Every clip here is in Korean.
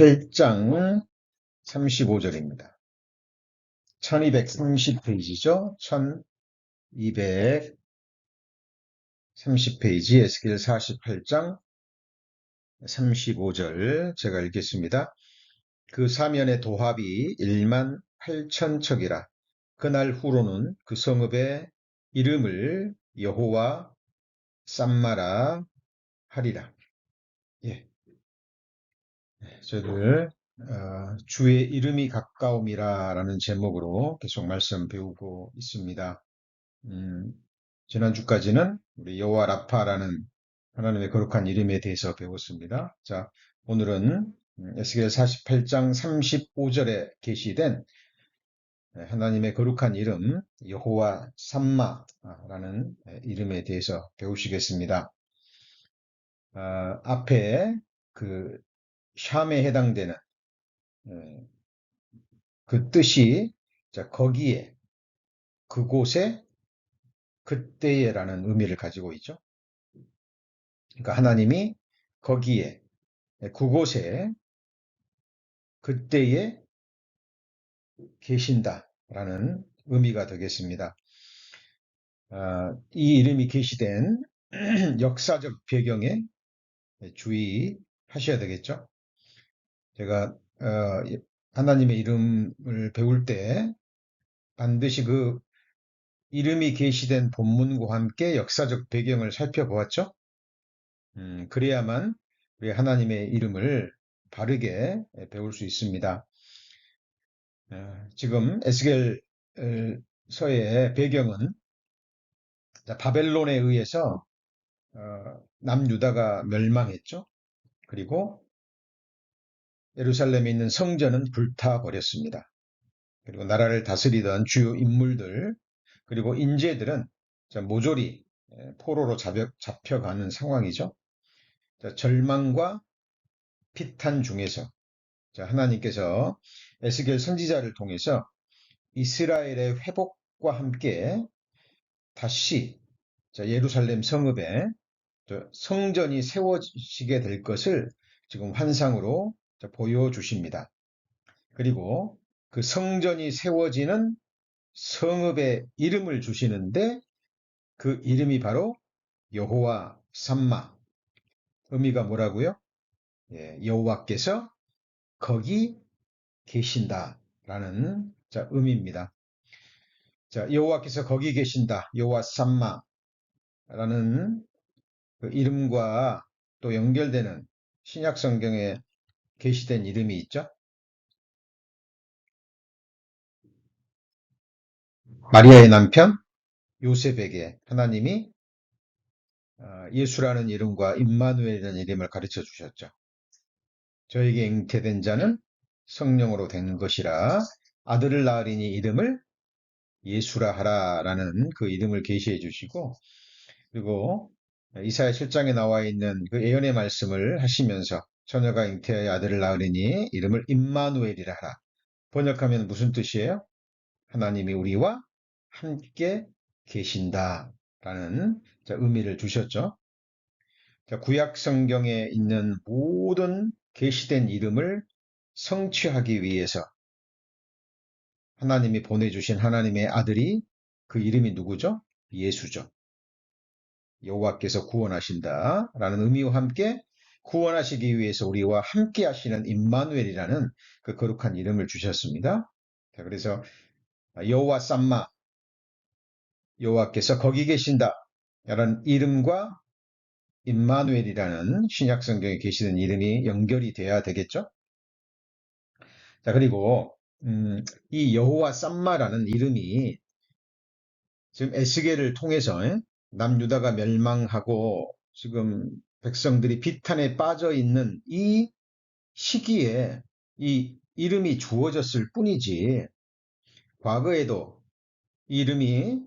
8장 35절입니다. 1230페이지죠. 1230페이지 에스겔 48장 35절 제가 읽겠습니다. 그 사면의 도합이 1만 8천 척이라. 그날 후로는 그 성읍의 이름을 여호와 쌈마라 하리라. 예, 저희들 주의 이름이 가까움이라 라는 제목으로 계속 말씀 배우고 있습니다. 지난주까지는 우리 여호와 라파라는 하나님의 거룩한 이름에 대해서 배웠습니다. 자, 오늘은 에스겔 48장 35절에 게시된 하나님의 거룩한 이름 여호와 삼마라는 이름에 대해서 배우시겠습니다. 앞에 그 샴에 해당되는 그 뜻이 거기에, 그곳에, 그때에라는 의미를 가지고 있죠. 그러니까 하나님이 거기에, 그곳에, 그때에 계신다라는 의미가 되겠습니다. 이 이름이 게시된 역사적 배경에 주의하셔야 되겠죠. 제가 하나님의 이름을 배울 때 반드시 그 이름이 게시된 본문과 함께 역사적 배경을 살펴보았죠. 그래야만 우리 하나님의 이름을 바르게 배울 수 있습니다. 지금 에스겔서의 배경은 바벨론에 의해서 남유다가 멸망했죠. 그리고 예루살렘에 있는 성전은 불타버렸습니다. 그리고 나라를 다스리던 주요 인물들, 그리고 인재들은 모조리 포로로 잡혀가는 상황이죠. 절망과 피탄 중에서 하나님께서 에스겔 선지자를 통해서 이스라엘의 회복과 함께 다시 예루살렘 성읍에 성전이 세워지게 될 것을 지금 환상으로 보여주십니다. 그리고 그 성전이 세워지는 성읍의 이름을 주시는데 그 이름이 바로 여호와 삼마. 의미가 뭐라고요? 여호와께서 거기 계신다라는 의미입니다. 여호와께서 거기 계신다. 여호와 삼마라는 그 이름과 또 연결되는 신약 성경에 게시된 이름이 있죠. 마리아의 남편 요셉에게 하나님이 예수라는 이름과 임마누엘이라는 이름을 가르쳐 주셨죠. 저에게 잉태된 자는 성령으로 된 것이라 아들을 낳으리니 이름을 예수라 하라라는 그 이름을 계시해 주시고, 그리고 이사야 7장에 나와 있는 그 예언의 말씀을 하시면서 처녀가 잉태하여 아들을 낳으리니 이름을 임마누엘이라 하라. 번역하면 무슨 뜻이에요? 하나님이 우리와 함께 계신다라는 의미를 주셨죠. 구약 성경에 있는 모든 계시된 이름을 성취하기 위해서 하나님이 보내주신 하나님의 아들이, 그 이름이 누구죠? 예수죠. 여호와께서 구원하신다라는 의미와 함께 구원하시기 위해서 우리와 함께 하시는 임마누엘이라는 그 거룩한 이름을 주셨습니다. 그래서 여호와 삼마, 여호와께서 거기 계신다라는 이름과 임마누엘이라는 신약 성경에 계시는 이름이 연결이 돼야 되겠죠. 그리고 이 여호와 삼마라는 이름이 지금 에스겔을 통해서 남유다가 멸망하고 지금 백성들이 비탄에 빠져 있는 이 시기에 이 이름이 주어졌을 뿐이지, 과거에도 이름이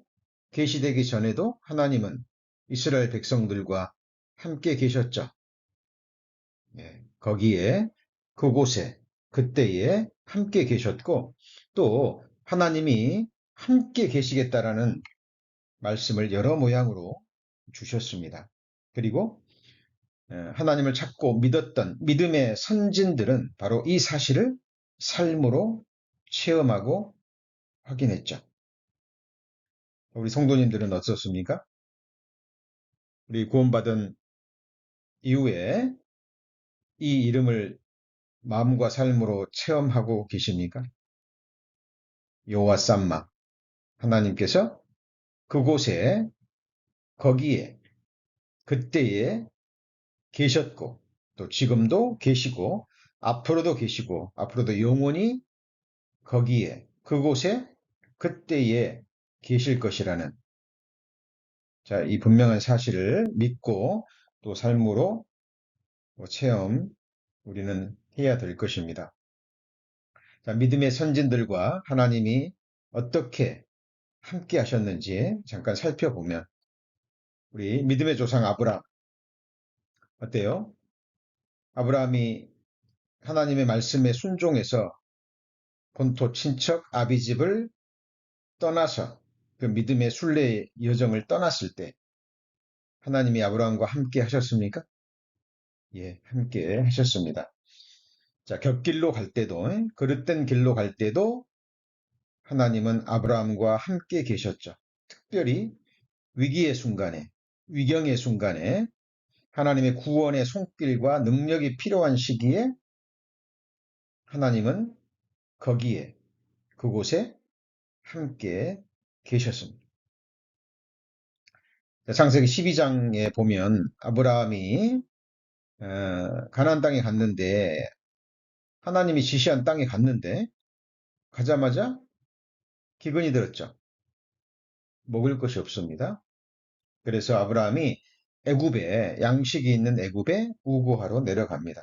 계시되기 전에도 하나님은 이스라엘 백성들과 함께 계셨죠. 거기에, 그곳에, 그때에 함께 계셨고, 또 하나님이 함께 계시겠다라는 말씀을 여러 모양으로 주셨습니다. 그리고 하나님을 찾고 믿었던 믿음의 선진들은 바로 이 사실을 삶으로 체험하고 확인했죠. 우리 성도님들은 어떻습니까? 우리 구원받은 이후에 이 이름을 마음과 삶으로 체험하고 계십니까? 여호와 삼마, 하나님께서 그곳에, 거기에, 그때에 계셨고, 또 지금도 계시고, 앞으로도 계시고, 앞으로도 영원히 거기에, 그곳에, 그때에 계실 것이라는, 자, 이 분명한 사실을 믿고 또 삶으로 체험 우리는 해야 될 것입니다. 자, 믿음의 선진들과 하나님이 어떻게 함께 하셨는지 잠깐 살펴보면, 우리 믿음의 조상 아브라함 어때요? 아브라함이 하나님의 말씀에 순종해서 본토 친척 아비집을 떠나서 그 믿음의 순례 여정을 떠났을 때 하나님이 아브라함과 함께 하셨습니까? 예, 함께 하셨습니다. 자, 곁길로 갈 때도, 그릇된 길로 갈 때도 하나님은 아브라함과 함께 계셨죠. 특별히 위기의 순간에, 위경의 순간에 하나님의 구원의 손길과 능력이 필요한 시기에 하나님은 거기에, 그곳에 함께 계셨습니다. 창세기 12장에 보면 아브라함이 가나안 땅에 갔는데, 하나님이 지시한 땅에 갔는데 가자마자 기근이 들었죠. 먹을 것이 없습니다. 그래서 아브라함이 애굽에, 양식이 있는 애굽에 우고하러 내려갑니다.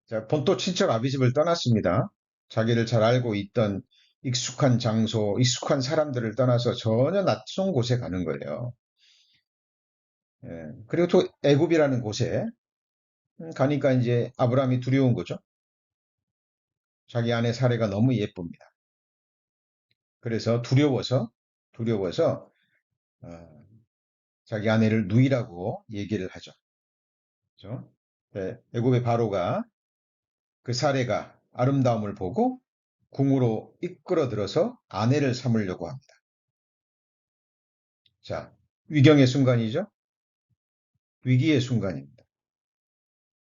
자, 본토 친척 아비집을 떠났습니다. 자기를 잘 알고 있던 익숙한 장소, 익숙한 사람들을 떠나서 전혀 낯선 곳에 가는 거예요. 그리고 또 애굽이라는 곳에 가니까 이제 아브라함이 두려운 거죠. 자기 아내 사례가 너무 예쁩니다. 그래서 두려워서 어, 자기 아내를 누이라고 얘기를 하죠. 그렇죠? 애굽의 바로가 그 사례가 아름다움을 보고 궁으로 이끌어 들어서 아내를 삼으려고 합니다. 자, 위경의 순간이죠. 위기의 순간입니다.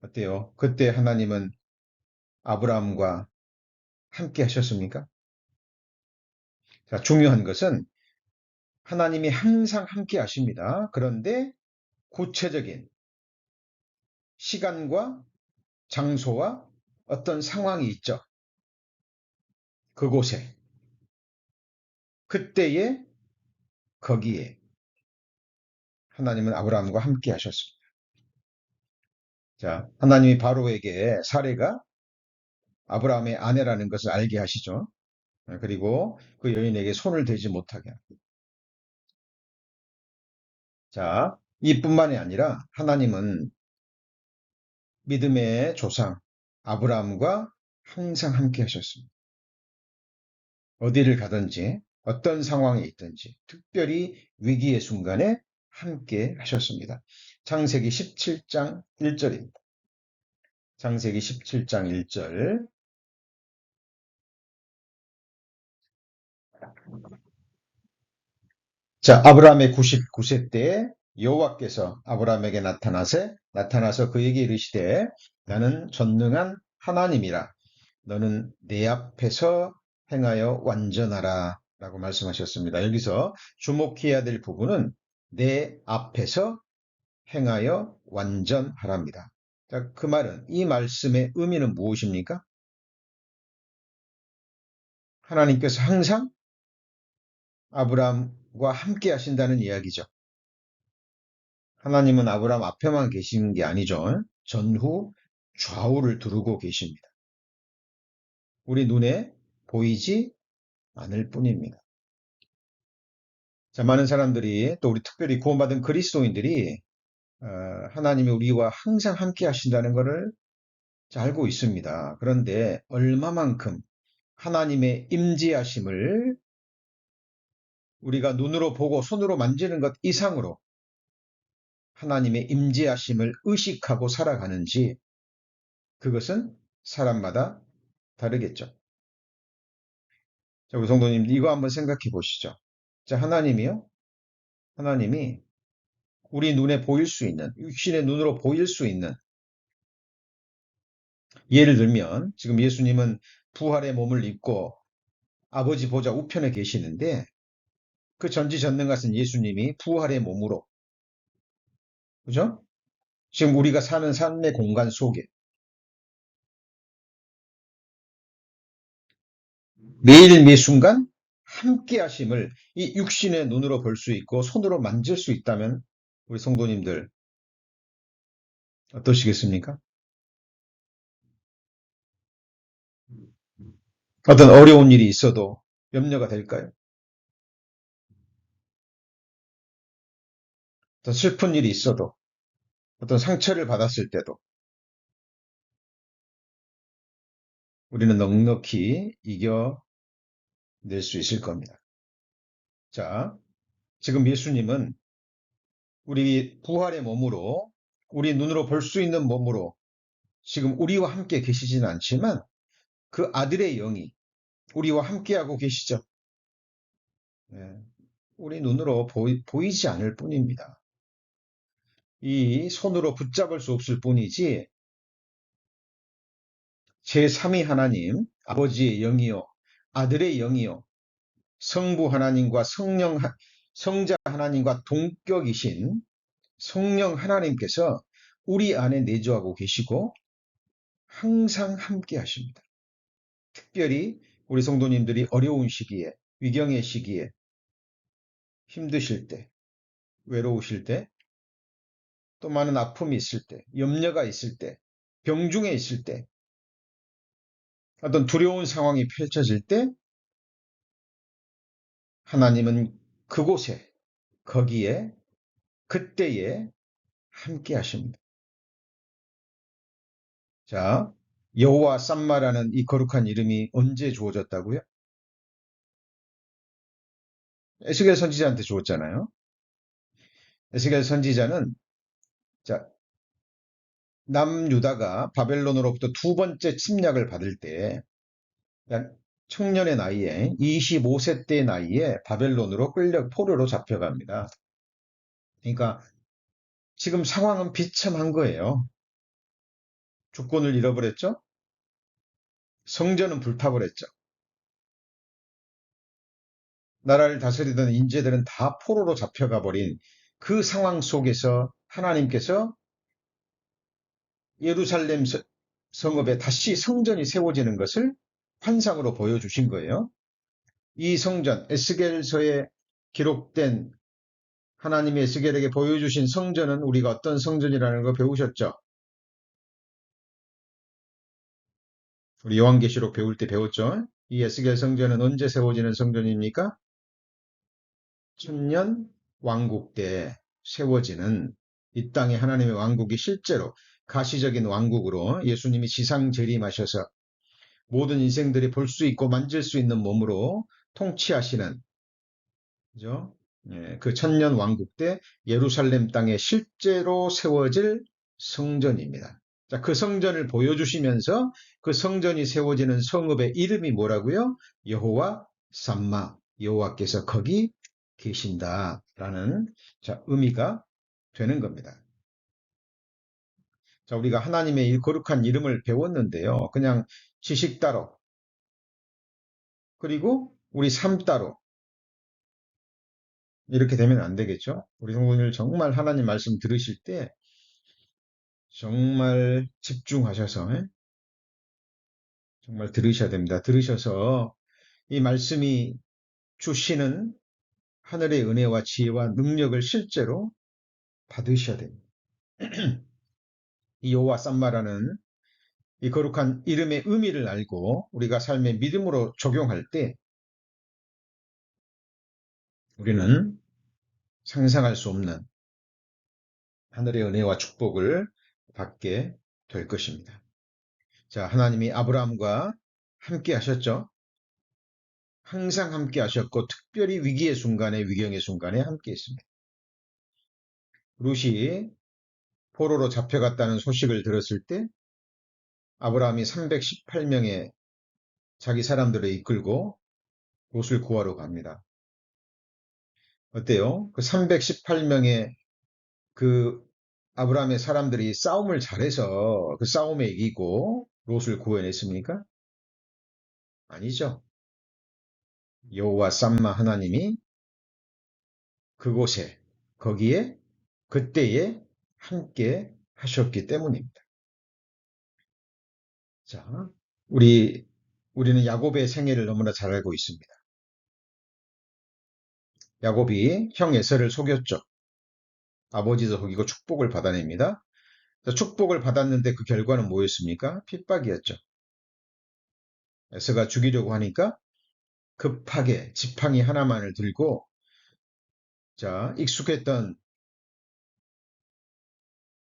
어때요? 그때 하나님은 아브라함과 함께 하셨습니까? 자, 중요한 것은 하나님이 항상 함께 하십니다. 그런데 구체적인 시간과 장소와 어떤 상황이 있죠. 그곳에, 그때에, 거기에 하나님은 아브라함과 함께 하셨습니다. 자, 하나님이 바로에게 사례가 아브라함의 아내라는 것을 알게 하시죠. 그리고 그 여인에게 손을 대지 못하게 합니다. 자, 이뿐만이 아니라 하나님은 믿음의 조상 아브라함과 항상 함께 하셨습니다. 어디를 가든지 어떤 상황에 있든지 특별히 위기의 순간에 함께 하셨습니다. 창세기 17장 1절입니다. 창세기 17장 1절. 자, 아브라함의 99세 때 여호와께서 아브라함에게 나타나서 그에게 이르시되 나는 전능한 하나님이라 너는 내 앞에서 행하여 완전하라 라고 말씀하셨습니다. 여기서 주목해야 될 부분은 내 앞에서 행하여 완전하랍니다. 자, 그 말은 이 말씀의 의미는 무엇입니까? 하나님께서 항상 아브라함과 함께 하신다는 이야기죠. 하나님은 아브라함 앞에만 계시는 게 아니죠. 전후 좌우를 두르고 계십니다. 우리 눈에 보이지 않을 뿐입니다. 자, 많은 사람들이 또 우리 특별히 구원받은 그리스도인들이 하나님이 우리와 항상 함께 하신다는 것을 알고 있습니다. 그런데 얼마만큼 하나님의 임재하심을 우리가 눈으로 보고 손으로 만지는 것 이상으로 하나님의 임재하심을 의식하고 살아가는지 그것은 사람마다 다르겠죠. 자, 우리 성도님 이거 한번 생각해 보시죠. 자, 하나님이 우리 눈에 보일 수 있는, 육신의 눈으로 보일 수 있는, 예를 들면 지금 예수님은 부활의 몸을 입고 아버지 보좌 우편에 계시는데 그 전지전능하신 예수님이 부활의 몸으로, 그죠? 지금 우리가 사는 삶의 공간 속에 매일 매 순간 함께 하심을 이 육신의 눈으로 볼 수 있고 손으로 만질 수 있다면 우리 성도님들 어떠시겠습니까? 어떤 어려운 일이 있어도 염려가 될까요? 어떤 슬픈 일이 있어도 어떤 상처를 받았을 때도 우리는 넉넉히 이겨낼 수 있을 겁니다. 자, 지금 예수님은 우리 부활의 몸으로 우리 눈으로 볼 수 있는 몸으로 지금 우리와 함께 계시지는 않지만 그 아들의 영이 우리와 함께하고 계시죠. 네, 우리 눈으로 보이지 않을 뿐입니다. 이 손으로 붙잡을 수 없을 뿐이지 제3위 하나님, 아버지의 영이요, 아들의 영이요, 성부 하나님과 성자 하나님과 동격이신 성령 하나님께서 우리 안에 내주하고 계시고 항상 함께 하십니다. 특별히 우리 성도님들이 어려운 시기에, 위경의 시기에, 힘드실 때, 외로우실 때, 또 많은 아픔이 있을 때, 염려가 있을 때, 병중에 있을 때, 어떤 두려운 상황이 펼쳐질 때, 하나님은 그곳에, 거기에, 그때에 함께 하십니다. 자, 여호와 쌈마라는 이 거룩한 이름이 언제 주어졌다고요? 에스겔 선지자한테 주었잖아요. 에스겔 선지자는 자, 남유다가 바벨론으로부터 두 번째 침략을 받을 때 청년의 나이에 25세 때 나이에 바벨론으로 끌려 포로로 잡혀갑니다. 그러니까 지금 상황은 비참한 거예요. 주권을 잃어버렸죠. 성전은 불타버렸죠. 나라를 다스리던 인재들은 다 포로로 잡혀가 버린 그 상황 속에서 하나님께서 예루살렘 성읍에 다시 성전이 세워지는 것을 환상으로 보여주신 거예요. 이 성전, 에스겔서에 기록된 하나님이 에스겔에게 보여주신 성전은 우리가 어떤 성전이라는 거 배우셨죠? 우리 요한계시록 배울 때 배웠죠? 이 에스겔 성전은 언제 세워지는 성전입니까? 천년 왕국 때 세워지는 이 땅에 하나님의 왕국이 실제로 가시적인 왕국으로 예수님이 지상 재림하셔서 모든 인생들이 볼 수 있고 만질 수 있는 몸으로 통치하시는, 그죠? 예, 그 천년 왕국 때 예루살렘 땅에 실제로 세워질 성전입니다. 자, 그 성전을 보여주시면서 그 성전이 세워지는 성읍의 이름이 뭐라고요? 여호와 삼마, 여호와께서 거기 계신다라는 자, 의미가 되는 겁니다. 자, 우리가 하나님의 이 거룩한 이름을 배웠는데요. 그냥 지식 따로, 그리고 우리 삶 따로 이렇게 되면 안 되겠죠? 우리 성도님들 정말 하나님 말씀 들으실 때 정말 집중하셔서 정말 들으셔야 됩니다. 들으셔서 이 말씀이 주시는 하늘의 은혜와 지혜와 능력을 실제로 받으셔야 됩니다. 이 여호와 삼마라는 이 거룩한 이름의 의미를 알고 우리가 삶의 믿음으로 적용할 때 우리는 상상할 수 없는 하늘의 은혜와 축복을 받게 될 것입니다. 자, 하나님이 아브라함과 함께 하셨죠? 항상 함께 하셨고 특별히 위기의 순간에 위경의 순간에 함께 했습니다. 룻이 포로로 잡혀갔다는 소식을 들었을 때 아브라함이 318명의 자기 사람들을 이끌고 롯을 구하러 갑니다. 어때요? 그 318명의 그 아브라함의 사람들이 싸움을 잘해서 그 싸움에 이기고 롯을 구해냈습니까? 아니죠. 여호와 삼마 하나님이 그곳에 거기에 그때에 함께 하셨기 때문입니다. 자, 우리는 야곱의 생애를 너무나 잘 알고 있습니다. 야곱이 형 에서를 속였죠. 아버지도 속이고 축복을 받아냅니다. 축복을 받았는데 그 결과는 뭐였습니까? 핍박이었죠. 에서가 죽이려고 하니까 급하게 지팡이 하나만을 들고 익숙했던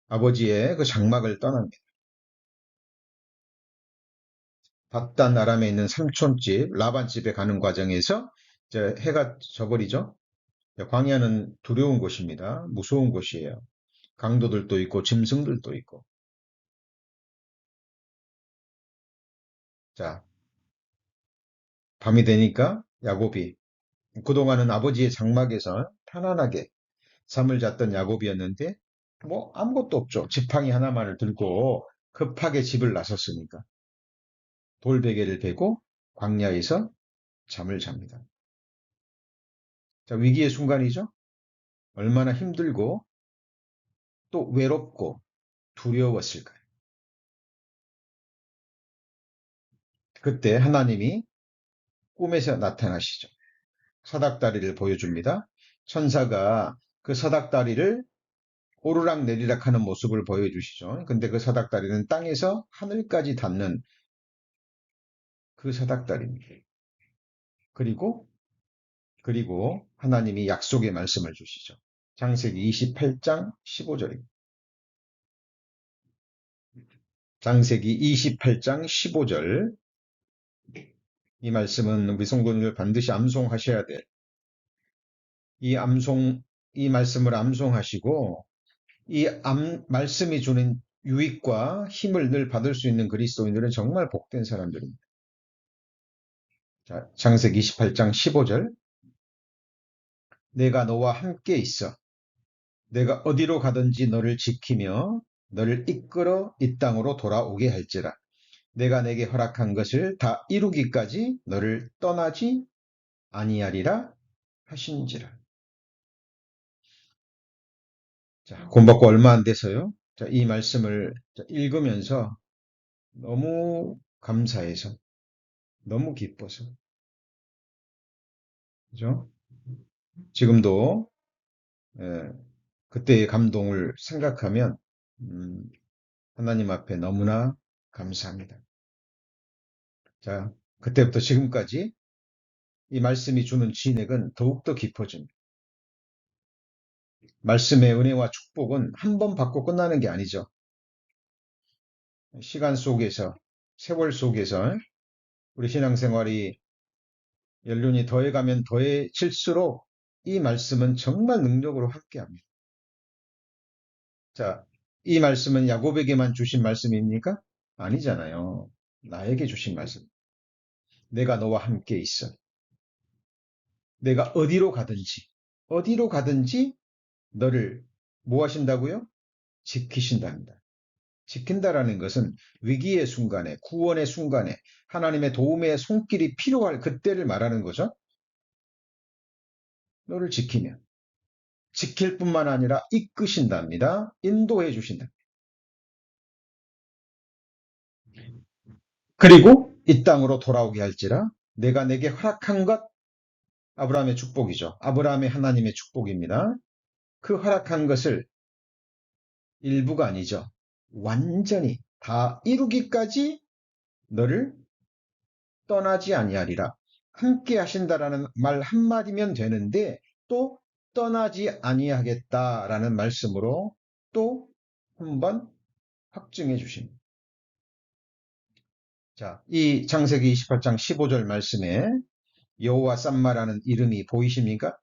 아버지의 그 장막을 떠납니다. 밧단 아람에 있는 삼촌집 라반 집에 가는 과정에서 해가 져버리죠. 광야는 두려운 곳입니다. 무서운 곳이에요. 강도들도 있고 짐승들도 있고. 자, 밤이 되니까 야곱이 그동안은 아버지의 장막에서 편안하게 잠을 잤던 야곱이었는데 뭐 아무것도 없죠. 지팡이 하나만을 들고 급하게 집을 나섰으니까 돌베개를 베고 광야에서 잠을 잡니다. 자, 위기의 순간이죠. 얼마나 힘들고 또 외롭고 두려웠을까요? 그때 하나님이 꿈에서 나타나시죠. 사닥다리를 보여줍니다. 천사가 그 사닥다리를 오르락 내리락 하는 모습을 보여주시죠. 근데 그 사닥다리는 땅에서 하늘까지 닿는 그 사닥다리입니다. 그리고 하나님이 약속의 말씀을 주시죠. 창세기 28장 15절입니다. 창세기 28장 15절. 이 말씀은 우리 성도님들 반드시 암송하셔야 될 이 말씀을 암송하시고 말씀이 주는 유익과 힘을 늘 받을 수 있는 그리스도인들은 정말 복된 사람들입니다. 자, 창세기 28장 15절. 내가 너와 함께 있어. 내가 어디로 가든지 너를 지키며 너를 이끌어 이 땅으로 돌아오게 할지라. 내가 내게 허락한 것을 다 이루기까지 너를 떠나지 아니하리라 하신지라. 자, 구원받고 얼마 안 돼서요. 자, 이 말씀을 읽으면서 너무 감사해서, 너무 기뻐서, 그죠? 지금도 예, 그때의 감동을 생각하면 하나님 앞에 너무나 감사합니다. 자, 그때부터 지금까지 이 말씀이 주는 진액은 더욱더 깊어집니다. 말씀의 은혜와 축복은 한 번 받고 끝나는 게 아니죠. 시간 속에서, 세월 속에서 우리 신앙생활이 연륜이 더해가면 더해질수록 이 말씀은 정말 능력으로 함께합니다. 자, 이 말씀은 야곱에게만 주신 말씀입니까? 아니잖아요. 나에게 주신 말씀. 내가 너와 함께 있어. 내가 어디로 가든지 너를 뭐 하신다고요? 지키신답니다. 지킨다라는 것은 위기의 순간에, 구원의 순간에 하나님의 도움의 손길이 필요할 그때를 말하는 거죠. 너를 지키면. 지킬 뿐만 아니라 이끄신답니다. 인도해 주신다. 그리고 이 땅으로 돌아오게 할지라 내가 내게 허락한 것 아브라함의 축복이죠. 아브라함의 하나님의 축복입니다. 그 허락한 것을 일부가 아니죠. 완전히 다 이루기까지 너를 떠나지 아니하리라. 함께 하신다라는 말 한마디면 되는데 또 떠나지 아니하겠다라는 말씀으로 또 한 번 확증해 주십니다. 자, 이 창세기 28장 15절 말씀에 여호와 쌈마라는 이름이 보이십니까?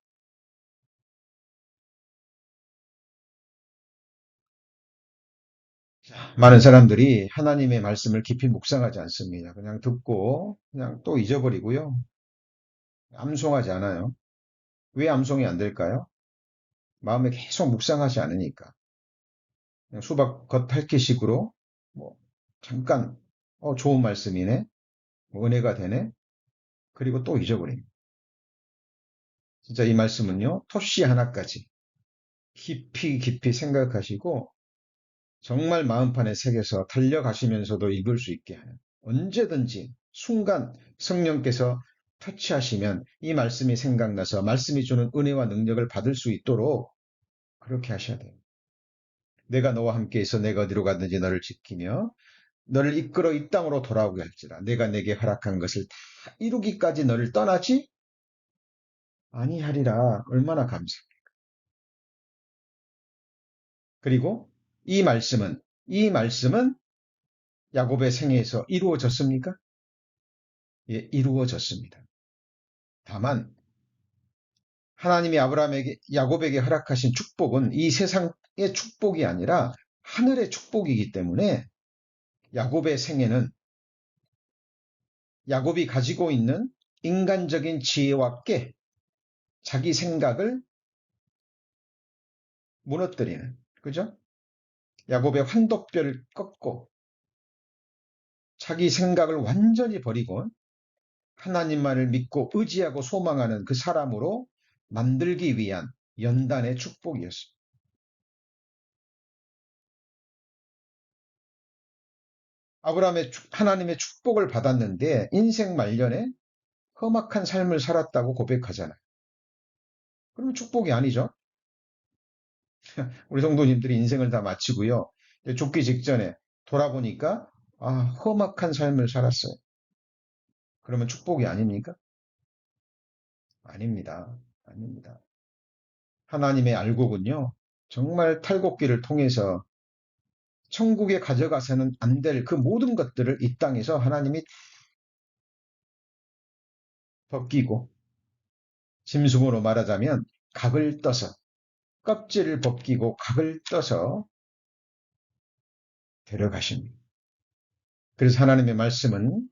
많은 사람들이 하나님의 말씀을 깊이 묵상하지 않습니다. 그냥 듣고 그냥 또 잊어버리고요. 암송하지 않아요. 왜 암송이 안 될까요? 마음에 계속 묵상하지 않으니까. 그냥 수박 겉핥기식으로 뭐 잠깐 좋은 말씀이네. 뭐 은혜가 되네. 그리고 또 잊어버립니다. 진짜 이 말씀은요. 토시 하나까지 깊이 깊이 생각하시고 정말 마음판에 새겨서 달려가시면서도 읽을 수 있게 하는 언제든지 순간 성령께서 터치하시면 이 말씀이 생각나서 말씀이 주는 은혜와 능력을 받을 수 있도록 그렇게 하셔야 돼요. 내가 너와 함께 있어 내가 어디로 가든지 너를 지키며 너를 이끌어 이 땅으로 돌아오게 할지라 내가 내게 허락한 것을 다 이루기까지 너를 떠나지 아니하리라. 얼마나 감사. 그리고 이 말씀은 야곱의 생애에서 이루어졌습니까? 예, 이루어졌습니다. 다만 하나님이 아브라함에게 야곱에게 허락하신 축복은 이 세상의 축복이 아니라 하늘의 축복이기 때문에 야곱의 생애는 야곱이 가지고 있는 인간적인 지혜와 깨, 자기 생각을 무너뜨리는, 그죠? 야곱의 환독뼈를 꺾고 자기 생각을 완전히 버리고 하나님만을 믿고 의지하고 소망하는 그 사람으로 만들기 위한 연단의 축복이었습니다. 아브라함의 하나님의 축복을 받았는데 인생 말년에 험악한 삶을 살았다고 고백하잖아요. 그러면 축복이 아니죠. 우리 성도님들이 인생을 다 마치고요. 죽기 직전에 돌아보니까 험악한 삶을 살았어요. 그러면 축복이 아닙니까? 아닙니다. 아닙니다. 하나님의 알곡은요. 정말 탈곡기를 통해서 천국에 가져가서는 안 될 그 모든 것들을 이 땅에서 하나님이 벗기고 짐승으로 말하자면 각을 떠서 껍질을 벗기고 각을 떠서 데려가십니다. 그래서 하나님의 말씀은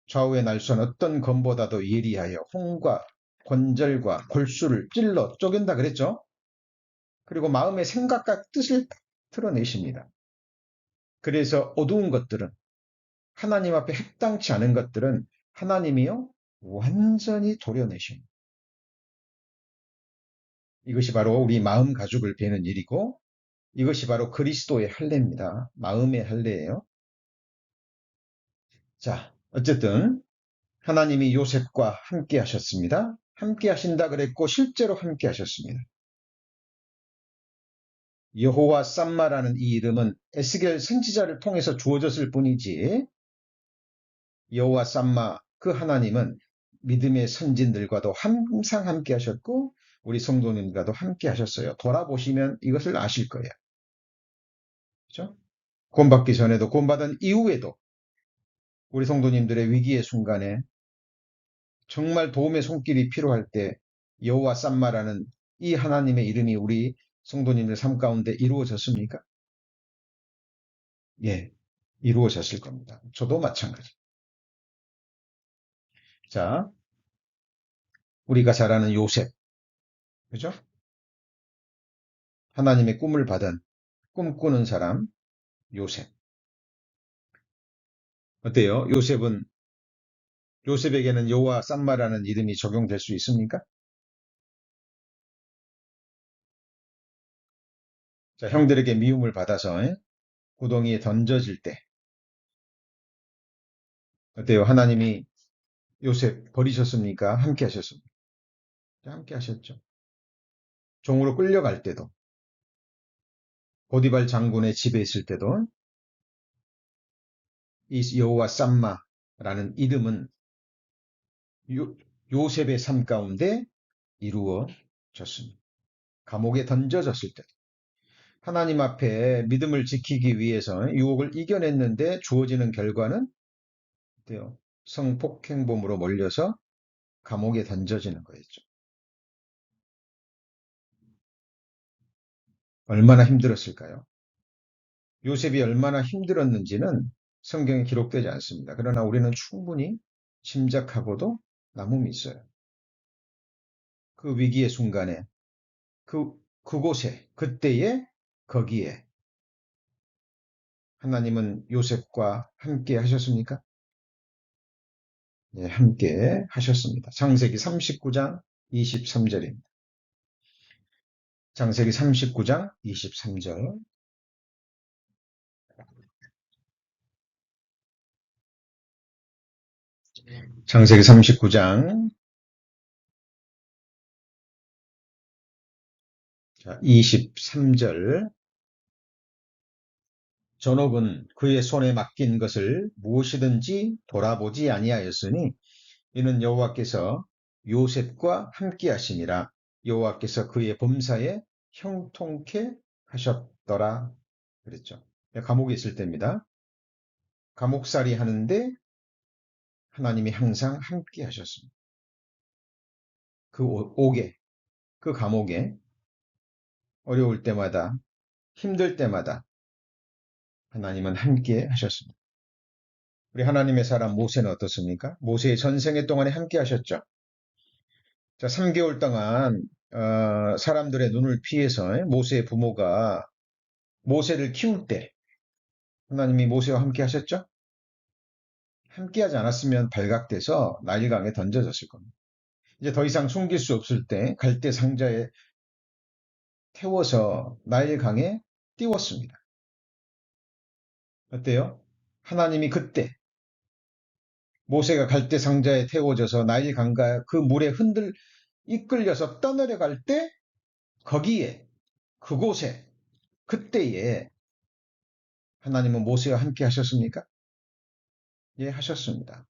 좌우의 날선 어떤 검보다도 예리하여 홍과 관절과 골수를 찔러 쪼갠다 그랬죠. 그리고 마음의 생각과 뜻을 드러내십니다. 그래서 어두운 것들은 하나님 앞에 합당치 않은 것들은 하나님이요 완전히 도려내십니다. 이것이 바로 우리 마음 가죽을 베는 일이고 이것이 바로 그리스도의 할례입니다. 마음의 할례예요. 자, 어쨌든 하나님이 요셉과 함께 하셨습니다. 함께 하신다 그랬고 실제로 함께 하셨습니다. 여호와 쌈마라는 이 이름은 에스겔 선지자를 통해서 주어졌을 뿐이지 여호와 쌈마 그 하나님은 믿음의 선진들과도 항상 함께 하셨고 우리 성도님과도 함께 하셨어요. 돌아보시면 이것을 아실 거예요. 그렇죠? 구원받기 전에도 구원받은 이후에도 우리 성도님들의 위기의 순간에 정말 도움의 손길이 필요할 때 여호와 쌈마라는 이 하나님의 이름이 우리 성도님들 삶 가운데 이루어졌습니까? 예, 이루어졌을 겁니다. 저도 마찬가지. 자, 우리가 잘 아는 요셉, 그죠? 하나님의 꿈을 받은 꿈꾸는 사람 요셉. 어때요? 요셉에게는 여호와 쌈마라는 이름이 적용될 수 있습니까? 자, 형들에게 미움을 받아서 구덩이에 던져질 때 어때요? 하나님이 요셉 버리셨습니까? 함께 하셨습니까? 함께 하셨죠. 종으로 끌려갈 때도 보디발 장군의 집에 있을 때도 이 여호와 쌈마라는 이름은 요셉의 삶 가운데 이루어졌습니다. 감옥에 던져졌을 때 하나님 앞에 믿음을 지키기 위해서 유혹을 이겨냈는데 주어지는 결과는 성폭행범으로 몰려서 감옥에 던져지는 거였죠. 얼마나 힘들었을까요? 요셉이 얼마나 힘들었는지는 성경에 기록되지 않습니다. 그러나 우리는 충분히 짐작하고도 남음이 있어요. 그 위기의 순간에, 그곳에, 그때에, 거기에 하나님은 요셉과 함께 하셨습니까? 네, 함께 하셨습니다. 창세기 39장 23절입니다. 창세기 39장 23절. 창세기 39장 23절. 전옥은 그의 손에 맡긴 것을 무엇이든지 돌아보지 아니하였으니 이는 여호와께서 요셉과 함께 하시니라. 여호와께서 그의 범사에 형통케 하셨더라 그랬죠. 감옥에 있을 때입니다. 감옥살이 하는데 하나님이 항상 함께 하셨습니다. 그 옥에, 그 감옥에 어려울 때마다, 힘들 때마다 하나님은 함께 하셨습니다. 우리 하나님의 사람 모세는 어떻습니까? 모세의 전생애 동안에 함께 하셨죠. 자, 3개월 동안 사람들의 눈을 피해서 모세의 부모가 모세를 키울 때 하나님이 모세와 함께 하셨죠? 함께 하지 않았으면 발각돼서 나일강에 던져졌을 겁니다. 이제 더 이상 숨길 수 없을 때 갈대 상자에 태워서 나일강에 띄웠습니다. 어때요? 하나님이 그때 모세가 갈대 상자에 태워져서 나일강과 그 물에 이끌려서 떠내려갈 때 거기에 그곳에 그때에 하나님은 모세와 함께 하셨습니까? 예, 하셨습니다.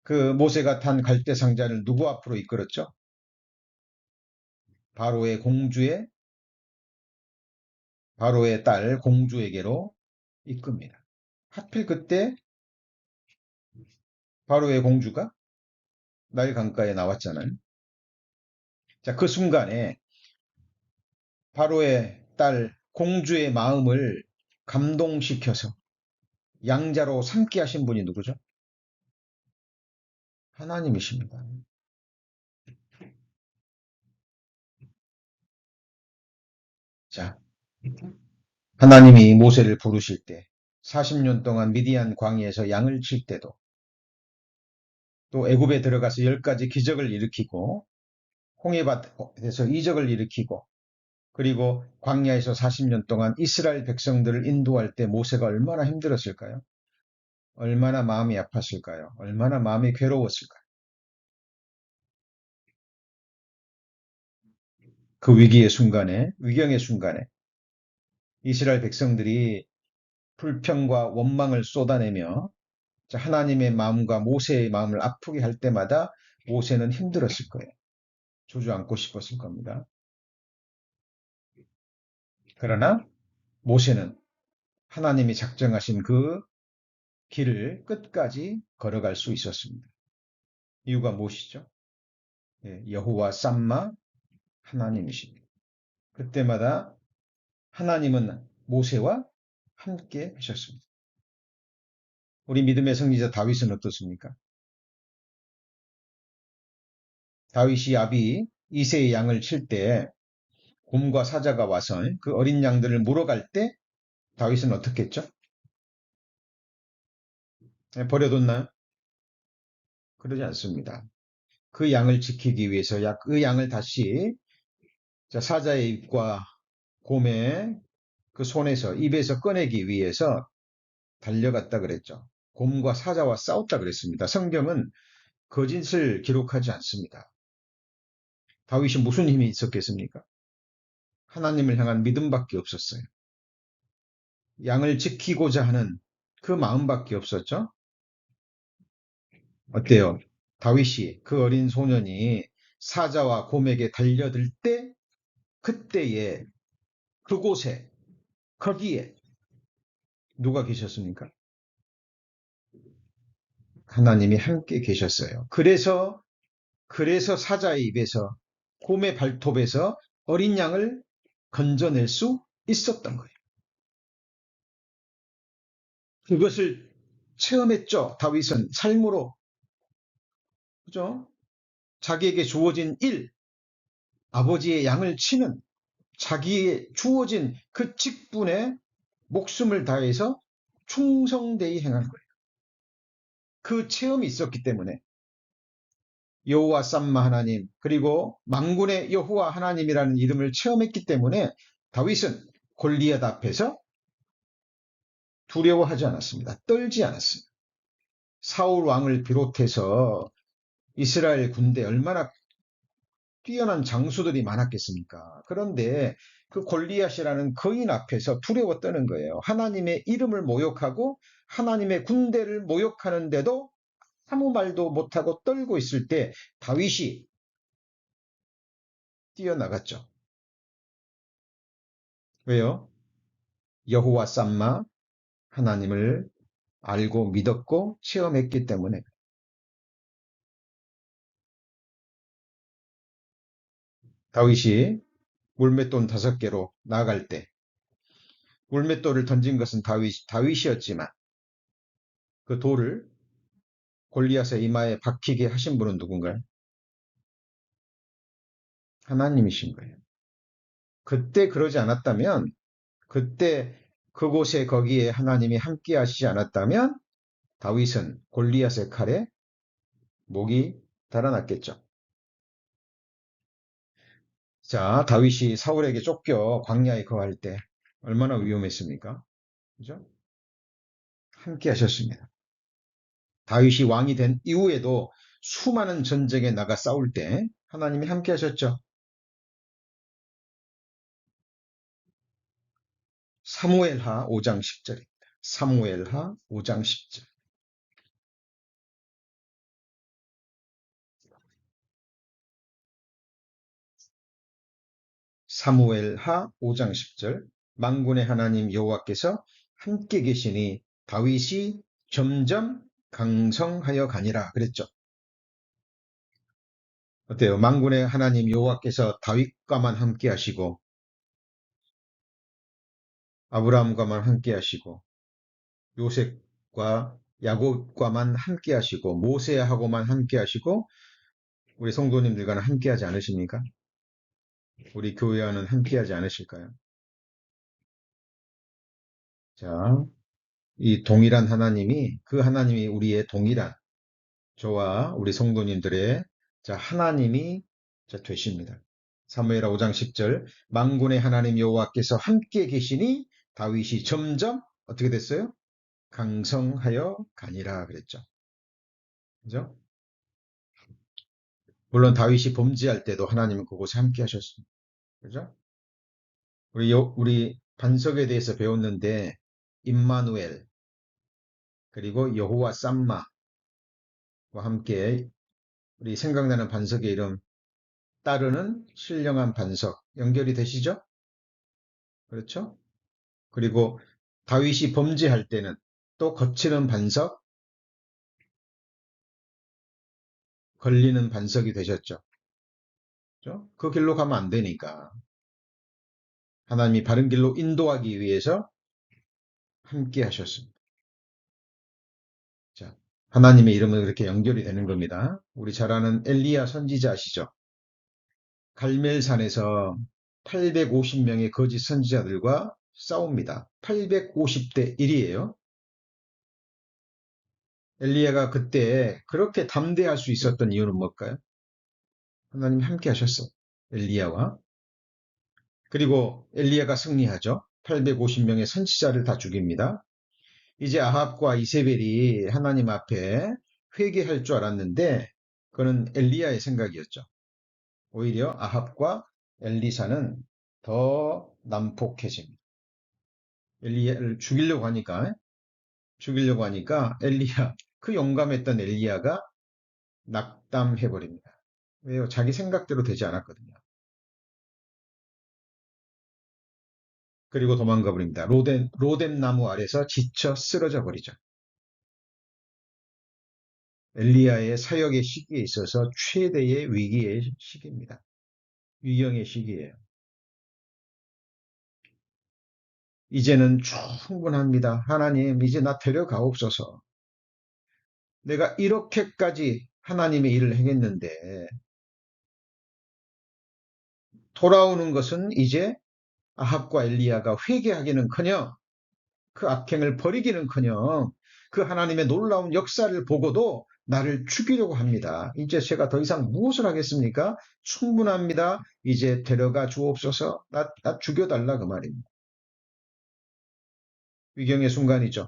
그 모세가 탄 갈대 상자를 누구 앞으로 이끌었죠? 바로의 딸 공주에게로 이끕니다. 하필 그때 바로의 공주가 나일 강가에 나왔잖아요. 자, 그 순간에 바로의 딸 공주의 마음을 감동시켜서 양자로 삼게 하신 분이 누구죠? 하나님이십니다. 자, 하나님이 모세를 부르실 때 40년 동안 미디안 광야에서 양을 칠 때도 또 애굽에 들어가서 10가지 기적을 일으키고 홍해밭에서 이적을 일으키고 그리고 광야에서 40년 동안 이스라엘 백성들을 인도할 때 모세가 얼마나 힘들었을까요? 얼마나 마음이 아팠을까요? 얼마나 마음이 괴로웠을까요? 그 위경의 순간에 이스라엘 백성들이 불평과 원망을 쏟아내며 하나님의 마음과 모세의 마음을 아프게 할 때마다 모세는 힘들었을 거예요. 주저앉고 싶었을 겁니다. 그러나 모세는 하나님이 작정하신 그 길을 끝까지 걸어갈 수 있었습니다. 이유가 무엇이죠? 여호와 쌈마 하나님이십니다. 그때마다 하나님은 모세와 함께 하셨습니다. 우리 믿음의 성리자 다윗은 어떻습니까? 다윗이 아비 이새의 양을 칠 때 곰과 사자가 와서 그 어린 양들을 물어갈 때 다윗은 어떻게 했죠? 버려뒀나요? 그러지 않습니다. 그 양을 지키기 위해서 그 양을 다시 사자의 입과 곰의 그 손에서 입에서 꺼내기 위해서 달려갔다 그랬죠. 곰과 사자와 싸웠다 그랬습니다. 성경은 거짓을 기록하지 않습니다. 다윗이 무슨 힘이 있었겠습니까? 하나님을 향한 믿음밖에 없었어요. 양을 지키고자 하는 그 마음밖에 없었죠. 어때요? 다윗이 그 어린 소년이 사자와 곰에게 달려들 때 그때에 그곳에 거기에 누가 계셨습니까? 하나님이 함께 계셨어요. 그래서 사자의 입에서 곰의 발톱에서 어린 양을 건져낼 수 있었던 거예요. 그것을 체험했죠. 다윗은 삶으로. 그죠? 자기에게 주어진 일, 아버지의 양을 치는 자기의 주어진 그 직분에 목숨을 다해서 충성되이 행한 거예요. 그 체험이 있었기 때문에 여호와 삼마 하나님 그리고 만군의 여호와 하나님이라는 이름을 체험했기 때문에 다윗은 골리앗 앞에서 두려워하지 않았습니다. 떨지 않았습니다. 사울 왕을 비롯해서 이스라엘 군대 얼마나 뛰어난 장수들이 많았겠습니까? 그런데 그 골리앗이라는 거인 앞에서 두려워 떠는 거예요. 하나님의 이름을 모욕하고 하나님의 군대를 모욕하는데도 아무 말도 못하고 떨고 있을 때 다윗이 뛰어나갔죠. 왜요? 여호와 삼마 하나님을 알고 믿었고 체험했기 때문에. 다윗이 물맷돌 5개로 나아갈 때 물맷돌을 던진 것은 다윗이었지만 그 돌을 골리앗의 이마에 박히게 하신 분은 누군가요? 하나님이신 거예요. 그때 그러지 않았다면, 그때 그곳에 거기에 하나님이 함께 하시지 않았다면 다윗은 골리앗의 칼에 목이 달아났겠죠. 자, 다윗이 사울에게 쫓겨 광야에 거할 때 얼마나 위험했습니까? 그죠? 함께 하셨습니다. 다윗이 왕이 된 이후에도 수많은 전쟁에 나가 싸울 때 하나님이 함께 하셨죠. 사무엘하 5장 10절입니다. 사무엘하 5장 10절. 사무엘하 5장 10절. 만군의 하나님 여호와께서 함께 계시니 다윗이 점점 강성하여 가니라 그랬죠. 어때요? 만군의 하나님 여호와께서 다윗과만 함께 하시고 아브라함과만 함께 하시고 요셉과 야곱과만 함께 하시고 모세하고만 함께 하시고 우리 성도님들과는 함께 하지 않으십니까? 우리 교회와는 함께 하지 않으실까요? 자, 이 동일한 하나님이 그 하나님이 우리의 동일한 저와 우리 성도님들의 자 하나님이 자 되십니다. 사무엘하 5장 10절 만군의 하나님 여호와께서 함께 계시니 다윗이 점점 어떻게 됐어요? 강성하여 가니라 그랬죠. 그죠? 물론 다윗이 범죄할 때도 하나님은 그곳에 함께 하셨습니다. 그죠? 우리 반석에 대해서 배웠는데 임마누엘 그리고 여호와 쌈마와 함께 우리 생각나는 반석의 이름 따르는 신령한 반석 연결이 되시죠? 그렇죠? 그리고 다윗이 범죄할 때는 또 거치는 반석, 걸리는 반석이 되셨죠. 그렇죠? 그 길로 가면 안 되니까 하나님이 바른 길로 인도하기 위해서 함께 하셨습니다. 자, 하나님의 이름은 그렇게 연결이 되는 겁니다. 우리 잘 아는 엘리야 선지자 아시죠? 갈멜산에서 850명의 거짓 선지자들과 싸웁니다. 850대 1이에요. 엘리야가 그때 그렇게 담대할 수 있었던 이유는 뭘까요? 하나님이 함께 하셨어. 엘리야와. 그리고 엘리야가 승리하죠. 850명의 선지자를 다 죽입니다. 이제 아합과 이세벨이 하나님 앞에 회개할 줄 알았는데 그는 엘리야의 생각이었죠. 오히려 아합과 엘리사는 더 난폭해집니다. 엘리야를 죽이려고 하니까 엘리야, 그 용감했던 엘리야가 낙담해버립니다. 왜요? 자기 생각대로 되지 않았거든요. 그리고 도망가 버립니다. 로뎀 나무 아래서 지쳐 쓰러져 버리죠. 엘리야의 사역의 시기에 있어서 최대의 위기의 시기입니다. 위경의 시기예요. 이제는 충분합니다. 하나님, 이제 나 데려가옵소서. 내가 이렇게까지 하나님의 일을 행했는데 돌아오는 것은 이제 아합과 엘리야가 회개하기는커녕 그 악행을 버리기는커녕 그 하나님의 놀라운 역사를 보고도 나를 죽이려고 합니다. 이제 제가 더 이상 무엇을 하겠습니까? 충분합니다. 이제 데려가 주옵소서. 나 죽여달라 그 말입니다. 위경의 순간이죠.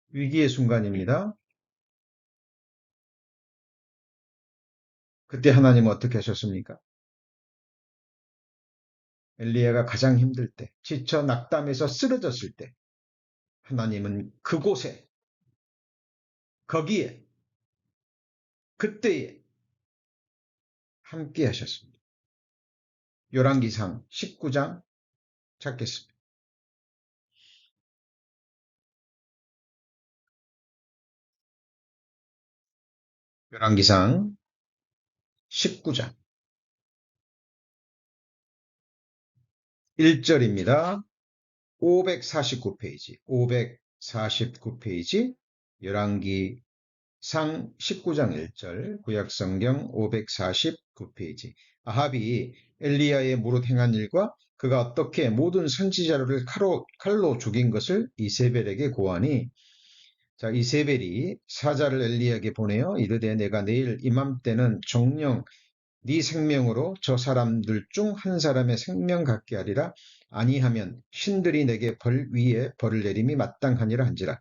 위기의 순간입니다. 그때 하나님은 어떻게 하셨습니까? 엘리야가 가장 힘들 때, 지쳐 낙담해서 쓰러졌을 때 하나님은 그곳에, 거기에, 그때에 함께 하셨습니다. 열왕기상 19장 찾겠습니다. 열왕기상 19장 1절입니다. 549페이지, 549페이지, 열왕기상 19장 1절, 구약성경 549페이지. 아합이 엘리야의 무릇 행한 일과 그가 어떻게 모든 선지자를 칼로 죽인 것을 이세벨에게 고하니, 자, 이세벨이 사자를 엘리야에게 보내어 이르되 내가 내일 이맘때는 정령 네 생명으로 저 사람들 중 한 사람의 생명 갖게 하리라. 아니하면 신들이 내게 벌 위에 벌을 내림이 마땅하니라 한지라.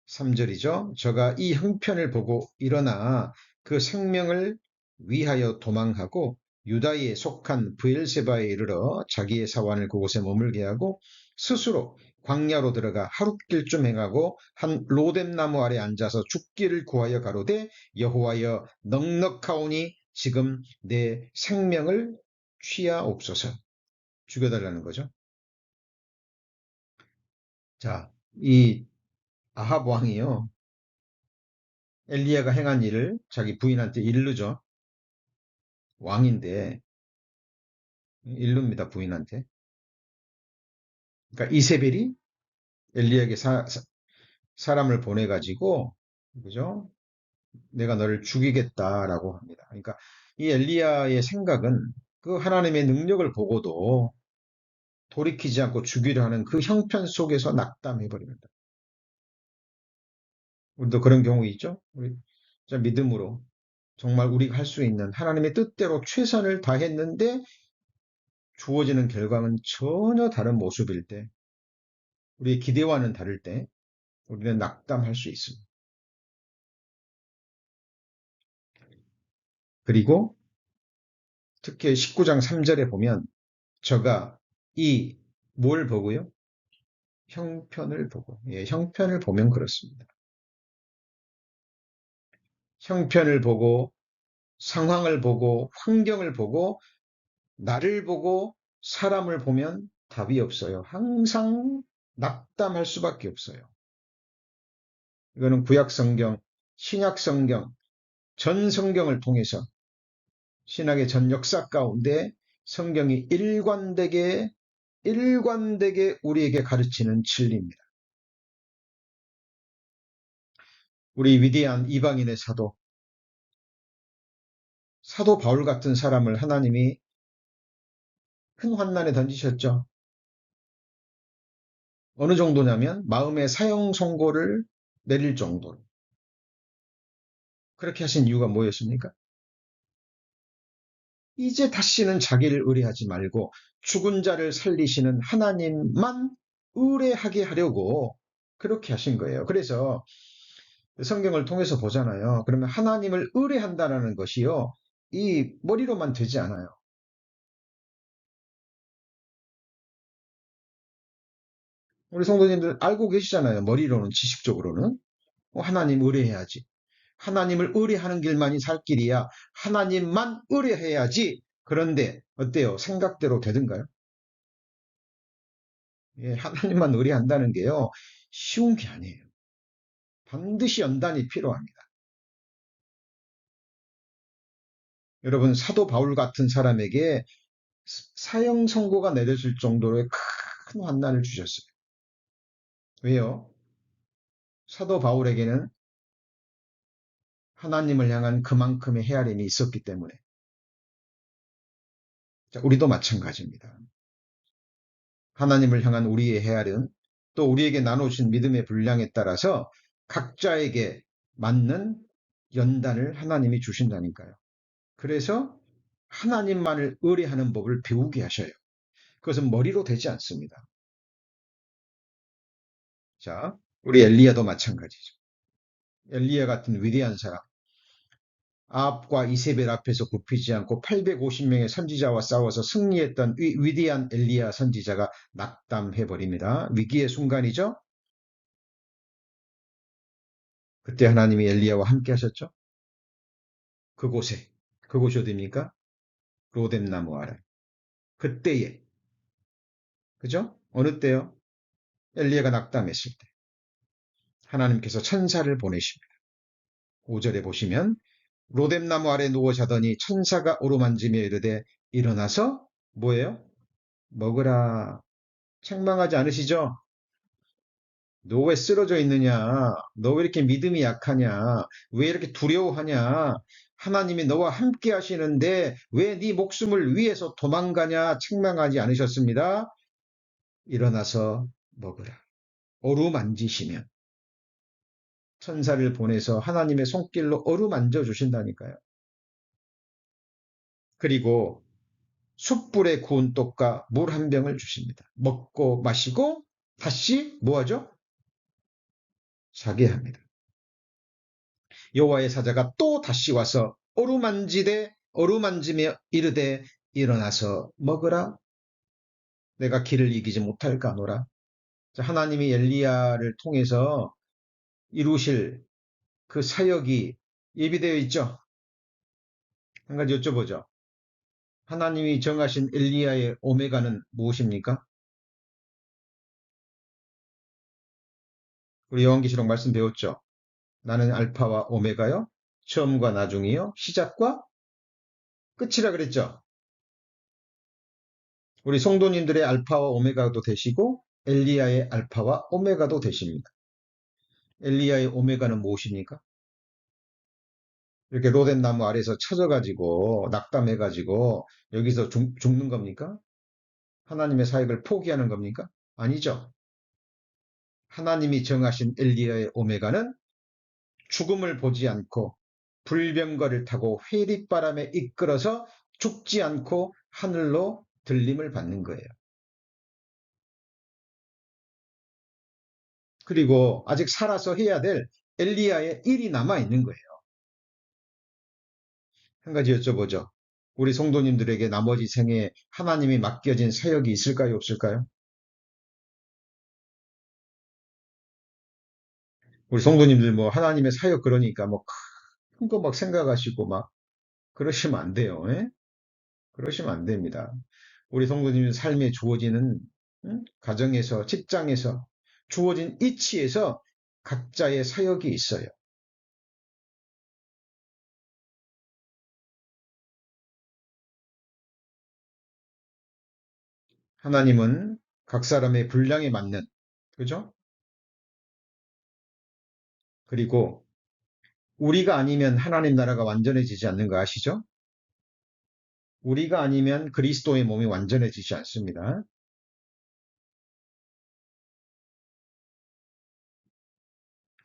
3절이죠. 저가 이 형편을 보고 일어나 그 생명을 위하여 도망하고 유다에 속한 브엘세바에 이르러 자기의 사환을 그곳에 머물게 하고 스스로 광야로 들어가 하룻길쯤 행하고 한 로뎀나무 아래 앉아서 죽기를 구하여 가로되 여호와여 넉넉하오니 지금 내 생명을 취하옵소서. 죽여달라는 거죠. 자, 이 아합 왕이요. 엘리야가 행한 일을 자기 부인한테 일르죠. 왕인데 일릅니다. 부인한테. 그러니까 이세벨이 엘리야에게 사람을 보내가지고 그죠? 내가 너를 죽이겠다라고 합니다. 그러니까 이 엘리야의 생각은 그 하나님의 능력을 보고도 돌이키지 않고 죽이려 하는 그 형편 속에서 낙담해버립니다. 우리도 그런 경우 있죠? 우리 진짜 믿음으로 정말 우리가 할 수 있는 하나님의 뜻대로 최선을 다했는데 주어지는 결과는 전혀 다른 모습일 때, 우리의 기대와는 다를 때 우리는 낙담할 수 있습니다. 그리고 특히 19장 3절에 보면 저가 이 뭘 보고요? 형편을 보고. 예, 형편을 보면 그렇습니다. 형편을 보고 상황을 보고 환경을 보고 나를 보고 사람을 보면 답이 없어요. 항상 낙담할 수밖에 없어요. 이거는 구약 성경, 신약 성경, 전 성경을 통해서 신학의 전 역사 가운데 성경이 일관되게 우리에게 가르치는 진리입니다. 우리 위대한 이방인의 사도 바울 같은 사람을 하나님이 큰 환난에 던지셨죠. 어느 정도냐면 마음의 사형 선고를 내릴 정도로. 그렇게 하신 이유가 뭐였습니까? 이제 다시는 자기를 의뢰하지 말고 죽은 자를 살리시는 하나님만 의뢰하게 하려고 그렇게 하신 거예요. 그래서 성경을 통해서 보잖아요. 그러면 하나님을 의뢰한다는 것이요. 이 머리로만 되지 않아요. 우리 성도님들 알고 계시잖아요. 머리로는, 지식적으로는. 하나님 의뢰해야지. 하나님을 의뢰하는 길만이 살 길이야. 하나님만 의뢰해야지. 그런데 어때요? 생각대로 되든가요? 예, 하나님만 의뢰한다는 게요. 쉬운 게 아니에요. 반드시 연단이 필요합니다. 여러분, 사도 바울 같은 사람에게 사형 선고가 내려질 정도로의 큰 환난을 주셨어요. 왜요? 사도 바울에게는 하나님을 향한 그만큼의 헤아림이 있었기 때문에. 자, 우리도 마찬가지입니다. 하나님을 향한 우리의 헤아림, 또 우리에게 나눠주신 믿음의 분량에 따라서 각자에게 맞는 연단을 하나님이 주신다니까요. 그래서 하나님만을 의뢰하는 법을 배우게 하셔요. 그것은 머리로 되지 않습니다. 자, 우리 엘리야도 마찬가지죠. 엘리야 같은 위대한 사람, 아합과 이세벨 앞에서 굽히지 않고 850명의 선지자와 싸워서 승리했던 위대한 엘리야 선지자가 낙담해버립니다. 위기의 순간이죠. 그때 하나님이 엘리야와 함께 하셨죠. 그곳이 어디입니까? 로뎀나무 아래. 그때에, 그죠? 어느 때요? 엘리야가 낙담했을 때 하나님께서 천사를 보내십니다. 5절에 보시면 로뎀나무 아래 누워 자더니 천사가 오르만지며 이르되 일어나서 뭐예요? 먹으라. 책망하지 않으시죠? 너 왜 쓰러져 있느냐? 너 왜 이렇게 믿음이 약하냐? 왜 이렇게 두려워하냐? 하나님이 너와 함께 하시는데 왜 네 목숨을 위해서 도망가냐? 책망하지 않으셨습니다. 일어나서 먹으라. 어루만지시면 천사를 보내서 하나님의 손길로 어루만져 주신다니까요. 그리고 숯불에 구운 떡과 물 한 병을 주십니다. 먹고 마시고 다시 뭐하죠? 자게 합니다. 여호와의 사자가 또 다시 와서 어루만지며 이르되 일어나서 먹으라. 내가 길을 이기지 못할까노라. 하나님이 엘리야를 통해서 이루실 그 사역이 예비되어 있죠. 한 가지 여쭤보죠. 하나님이 정하신 엘리야의 오메가는 무엇입니까? 우리 요한계시록 말씀 배웠죠. 나는 알파와 오메가요. 처음과 나중이요. 시작과 끝이라 그랬죠. 우리 성도님들의 알파와 오메가도 되시고 엘리야의 알파와 오메가도 되십니다. 엘리야의 오메가는 무엇입니까? 이렇게 로뎀나무 아래에서 쳐져가지고 낙담해가지고 여기서 죽는 겁니까? 하나님의 사역을 포기하는 겁니까? 아니죠. 하나님이 정하신 엘리야의 오메가는 죽음을 보지 않고 불병거를 타고 회립바람에 이끌어서 죽지 않고 하늘로 들림을 받는 거예요. 그리고 아직 살아서 해야 될 엘리야의 일이 남아있는 거예요. 한 가지 여쭤보죠. 우리 성도님들에게 나머지 생에 하나님이 맡겨진 사역이 있을까요? 없을까요? 우리 성도님들 뭐 하나님의 사역 그러니까 뭐 큰 거 막 생각하시고 막 그러시면 안 돼요. 예? 그러시면 안 됩니다. 우리 성도님 삶에 주어지는 가정에서 직장에서 주어진 이치에서 각자의 사역이 있어요. 하나님은 각 사람의 분량에 맞는, 그죠? 그리고 우리가 아니면 하나님 나라가 완전해지지 않는 거 아시죠? 우리가 아니면 그리스도의 몸이 완전해지지 않습니다.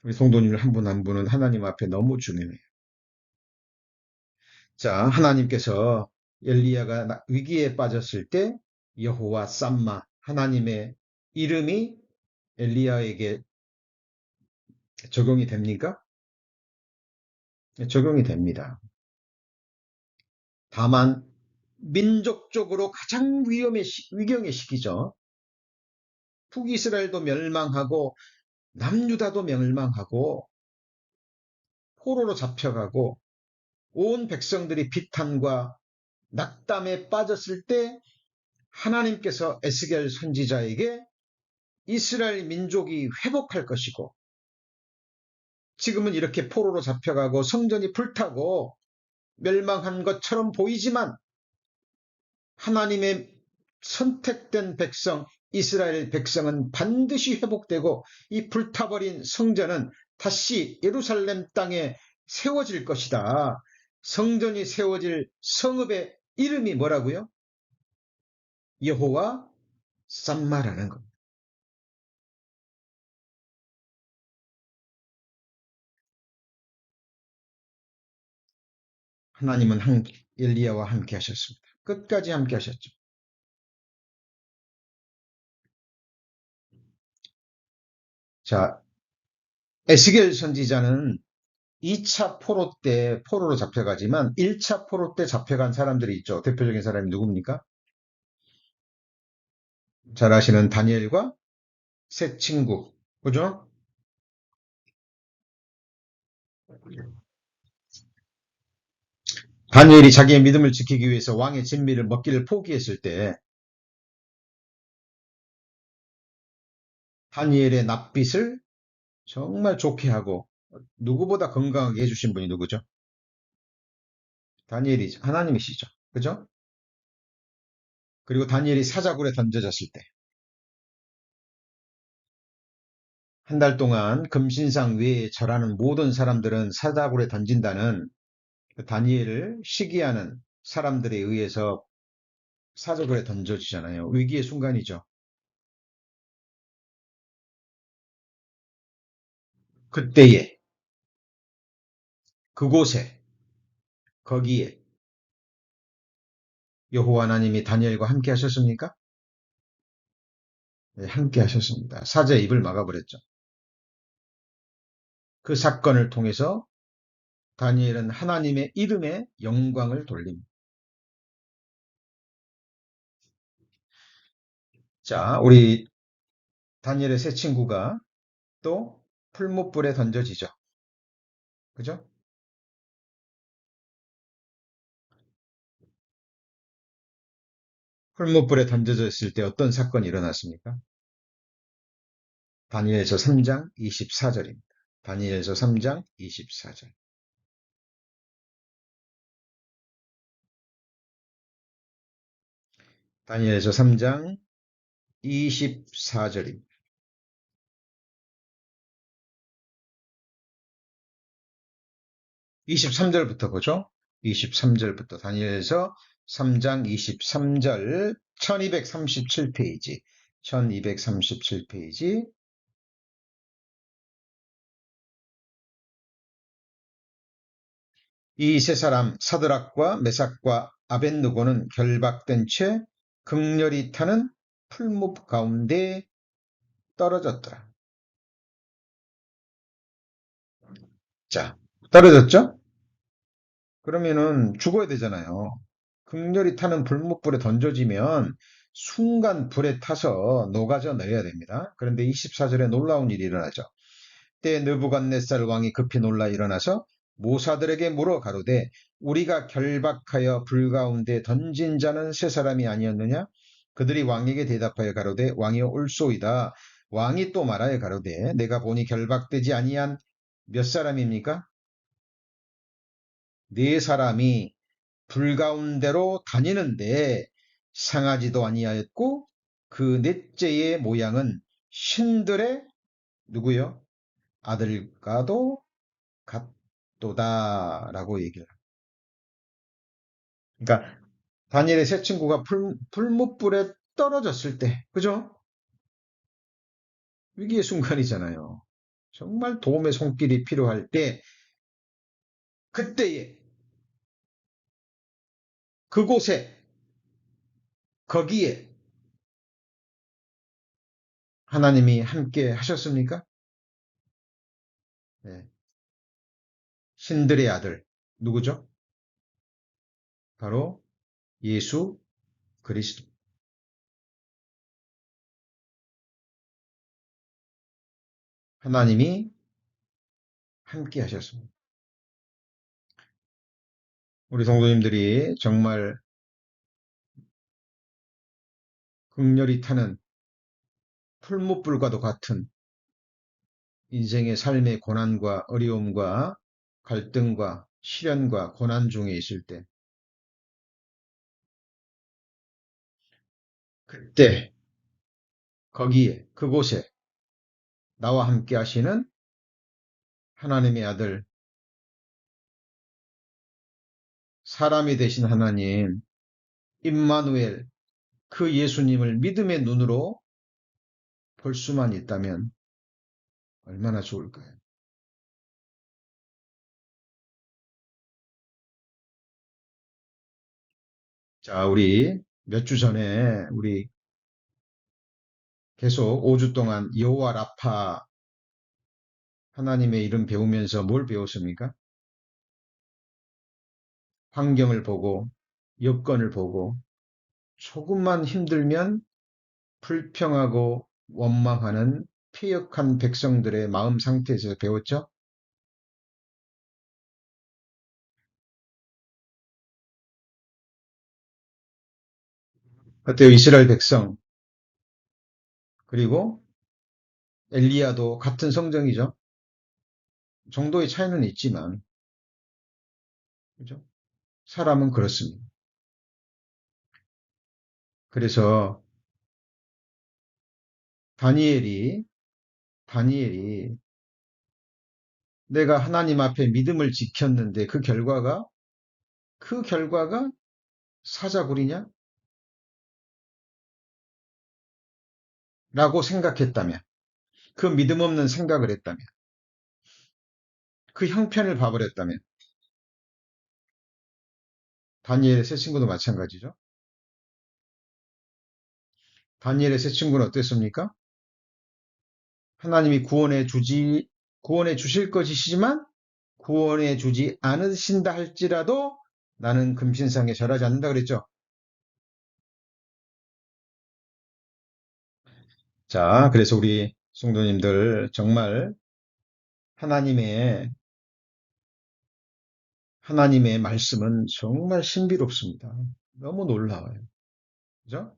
우리 성도님 한 분 한 분은 하나님 앞에 너무 중요해요. 자, 하나님께서 엘리야가 위기에 빠졌을 때 여호와 쌈마 하나님의 이름이 엘리야에게 적용이 됩니까? 적용이 됩니다. 다만 민족적으로 가장 위경의 시기죠. 북이스라엘도 멸망하고 남유다도 멸망하고 포로로 잡혀가고 온 백성들이 비탄과 낙담에 빠졌을 때 하나님께서 에스겔 선지자에게 이스라엘 민족이 회복할 것이고 지금은 이렇게 포로로 잡혀가고 성전이 불타고 멸망한 것처럼 보이지만 하나님의 선택된 백성 이스라엘 백성은 반드시 회복되고 이 불타버린 성전은 다시 예루살렘 땅에 세워질 것이다. 성전이 세워질 성읍의 이름이 뭐라고요? 여호와 쌈마라는 겁니다. 하나님은 엘리야와 함께 하셨습니다. 끝까지 함께 하셨죠. 자, 에스겔 선지자는 2차 포로 때 포로로 잡혀가지만 1차 포로 때 잡혀간 사람들이 있죠. 대표적인 사람이 누굽니까? 잘 아시는 다니엘과 세 친구. 그죠? 다니엘이 자기의 믿음을 지키기 위해서 왕의 진미를 먹기를 포기했을 때 다니엘의 낯빛을 정말 좋게 하고 누구보다 건강하게 해주신 분이 누구죠? 다니엘이 하나님이시죠. 그죠? 그리고 다니엘이 사자굴에 던져졌을 때 한 달 동안 금신상 외에 절하는 모든 사람들은 사자굴에 던진다는 그 다니엘을 시기하는 사람들에 의해서 사자굴에 던져지잖아요. 위기의 순간이죠. 그때에 그곳에 거기에 여호와 하나님이 다니엘과 함께 하셨습니까? 네, 함께 하셨습니다. 사자의 입을 막아버렸죠. 그 사건을 통해서 다니엘은 하나님의 이름에 영광을 돌립니다. 자, 우리 다니엘의 세 친구가 또 풀무불에 던져지죠. 그죠? 풀무불에 던져졌을 때 어떤 사건이 일어났습니까? 다니엘서 3장 24절입니다. 다니엘서 3장 24절. 다니엘서 3장 24절입니다. 23절부터 보죠. 23절부터 다니엘서 3장 23절 1237페이지 1237페이지 이 세 사람 사드락과 메삭과 아벳느고는 결박된 채 극렬히 타는 풀무 가운데 떨어졌더라. 자, 떨어졌죠? 그러면은 죽어야 되잖아요. 극렬히 타는 불목불에 던져지면 순간 불에 타서 녹아져 내려야 됩니다. 그런데 24절에 놀라운 일이 일어나죠. 때 느부갓네살 왕이 급히 놀라 일어나서 모사들에게 물어 가로되 우리가 결박하여 불 가운데 던진 자는 세 사람이 아니었느냐? 그들이 왕에게 대답하여 가로되 왕이여 옳소이다. 왕이 또 말하여 가로되 내가 보니 결박되지 아니한 몇 사람입니까? 네 사람이 불 가운데로 다니는데 상하지도 아니하였고 그 넷째의 모양은 신들의 누구요? 아들과도 같도다라고 얘기를 합니다. 그러니까 다니엘의 세 친구가 풀무불에 떨어졌을 때, 그죠? 위기의 순간이잖아요. 정말 도움의 손길이 필요할 때, 그때에 그곳에 거기에 하나님이 함께 하셨습니까? 네. 신들의 아들 누구죠? 바로 예수 그리스도. 하나님이 함께 하셨습니다. 우리 성도님들이 정말 극렬히 타는 풀무불과도 같은 인생의 삶의 고난과 어려움과 갈등과 시련과 고난 중에 있을 때 그때 거기에 그곳에 나와 함께 하시는 하나님의 아들 사람이 되신 하나님 임마누엘 그 예수님을 믿음의 눈으로 볼 수만 있다면 얼마나 좋을까요? 자, 우리 몇 주 전에 우리 계속 5주 동안 여호와 라파 하나님의 이름 배우면서 뭘 배웠습니까? 환경을 보고 여건을 보고 조금만 힘들면 불평하고 원망하는 패역한 백성들의 마음 상태에서 배웠죠? 어때요? 이스라엘 백성 그리고 엘리야도 같은 성정이죠. 정도의 차이는 있지만 그죠? 사람은 그렇습니다. 그래서 다니엘이 다니엘이 내가 하나님 앞에 믿음을 지켰는데 그 결과가 사자굴이냐? 라고 생각했다면 그 믿음 없는 생각을 했다면 그 형편을 봐버렸다면 다니엘의 새 친구도 마찬가지죠. 다니엘의 새 친구는 어땠습니까? 하나님이 구원해 주실 것이시지만 구원해 주지 않으신다 할지라도 나는 금신상에 절하지 않는다 그랬죠. 자, 그래서 우리 성도님들 정말 하나님의 하나님의 말씀은 정말 신비롭습니다. 너무 놀라워요. 그죠?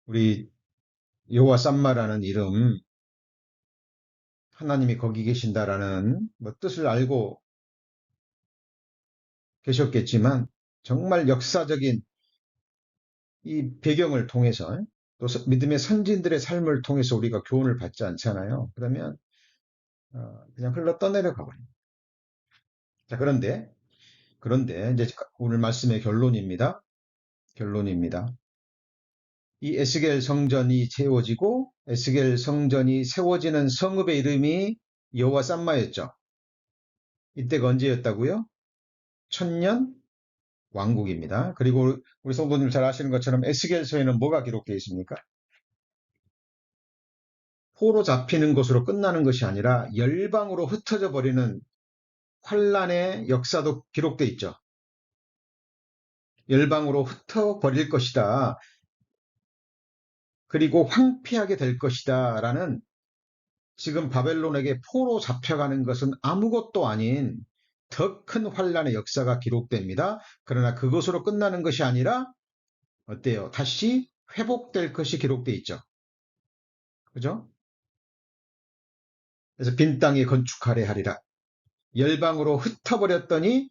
우리 여호와 삼마라는 이름 하나님이 거기 계신다라는 뭐 뜻을 알고 계셨겠지만 정말 역사적인 이 배경을 통해서 또 믿음의 선진들의 삶을 통해서 우리가 교훈을 받지 않잖아요. 그러면 그냥 흘러 떠내려 가버립니다. 자, 그런데 이제 오늘 말씀의 결론입니다. 결론입니다. 이 에스겔 성전이 세워지고 에스겔 성전이 세워지는 성읍의 이름이 여호와 삼마였죠. 이때가 언제였다고요? 천년 왕국입니다. 그리고 우리 성도님 잘 아시는 것처럼 에스겔서에는 뭐가 기록되어 있습니까? 포로 잡히는 것으로 끝나는 것이 아니라 열방으로 흩어져 버리는 환란의 역사도 기록되어 있죠. 열방으로 흩어 버릴 것이다. 그리고 황폐하게 될 것이다. 라는 지금 바벨론에게 포로 잡혀가는 것은 아무것도 아닌 더 큰 환란의 역사가 기록됩니다. 그러나 그것으로 끝나는 것이 아니라 어때요? 다시 회복될 것이 기록되어 있죠. 그죠? 그래서 빈 땅에 건축하려 하리라. 열방으로 흩어버렸더니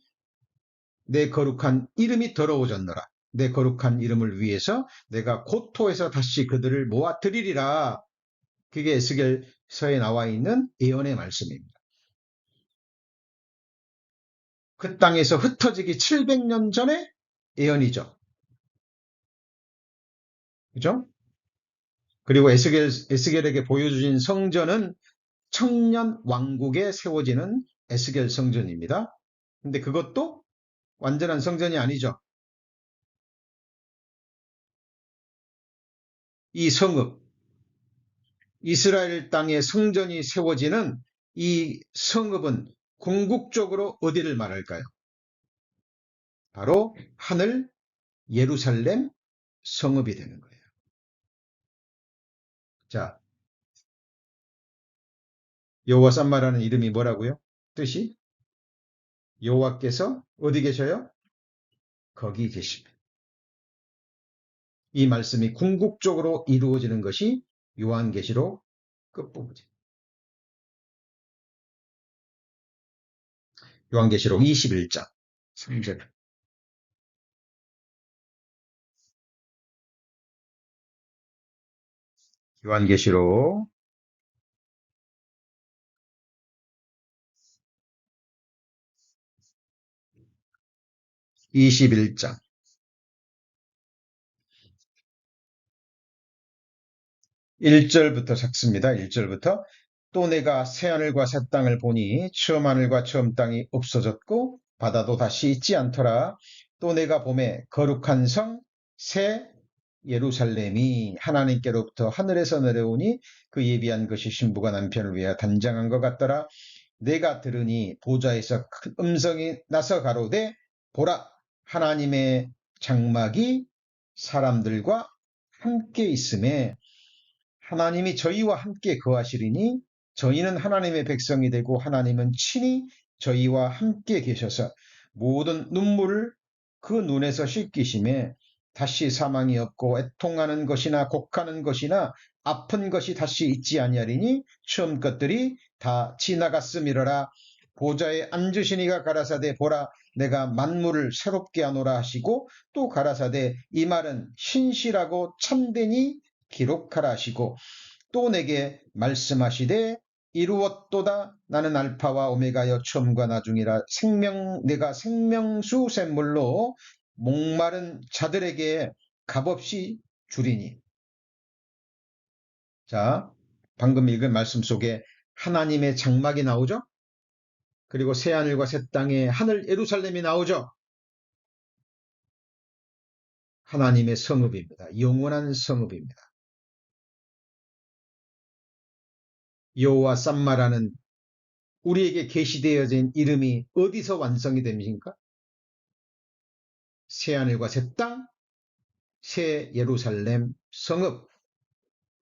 내 거룩한 이름이 더러워졌노라. 내 거룩한 이름을 위해서 내가 고토에서 다시 그들을 모아드리리라. 그게 에스겔서에 나와 있는 예언의 말씀입니다. 그 땅에서 흩어지기 700년 전에 예언이죠. 그죠? 그리고 에스겔에게 보여주신 성전은 청년 왕국에 세워지는 에스겔 성전입니다. 근데 그것도 완전한 성전이 아니죠. 이 성읍, 이스라엘 땅에 성전이 세워지는 이 성읍은 궁극적으로 어디를 말할까요? 바로 하늘 예루살렘 성읍이 되는 거예요. 자, 여호와 삼마라는 이름이 뭐라고요? 뜻이 여호와께서 어디 계셔요? 거기 계십니다. 이 말씀이 궁극적으로 이루어지는 것이 요한계시록 끝부분이에요. 요한계시록 21장 3절 요한계시록 21장 1절부터 작습니다. 1절부터 또 내가 새하늘과 새 땅을 보니 처음 하늘과 처음 땅이 없어졌고 바다도 다시 있지 않더라. 또 내가 보매 거룩한 성 새 예루살렘이 하나님께로부터 하늘에서 내려오니 그 예비한 것이 신부가 남편을 위하여 단장한 것 같더라. 내가 들으니 보좌에서 큰 음성이 나서 가로되 보라 하나님의 장막이 사람들과 함께 있음에 하나님이 저희와 함께 거하시리니 저희는 하나님의 백성이 되고 하나님은 친히 저희와 함께 계셔서 모든 눈물을 그 눈에서 씻기심에 다시 사망이 없고 애통하는 것이나 곡하는 것이나 아픈 것이 다시 있지 아니하리니 처음 것들이 다 지나갔음이러라. 보좌에 앉으신 이가 가라사대 보라 내가 만물을 새롭게 하노라 하시고 또 가라사대 이 말은 신실하고 참되니 기록하라 하시고 또 내게 말씀하시되 이루었도다 나는 알파와 오메가여 처음과 나중이라 내가 생명수 샘물로 목마른 자들에게 값없이 주리니. 자, 방금 읽은 말씀 속에 하나님의 장막이 나오죠? 그리고 새하늘과 새 땅에 하늘 예루살렘이 나오죠? 하나님의 성읍입니다. 영원한 성읍입니다. 여호와 삼마라는 우리에게 계시되어진 이름이 어디서 완성이 됩니까? 새하늘과 새 땅, 새 예루살렘 성읍,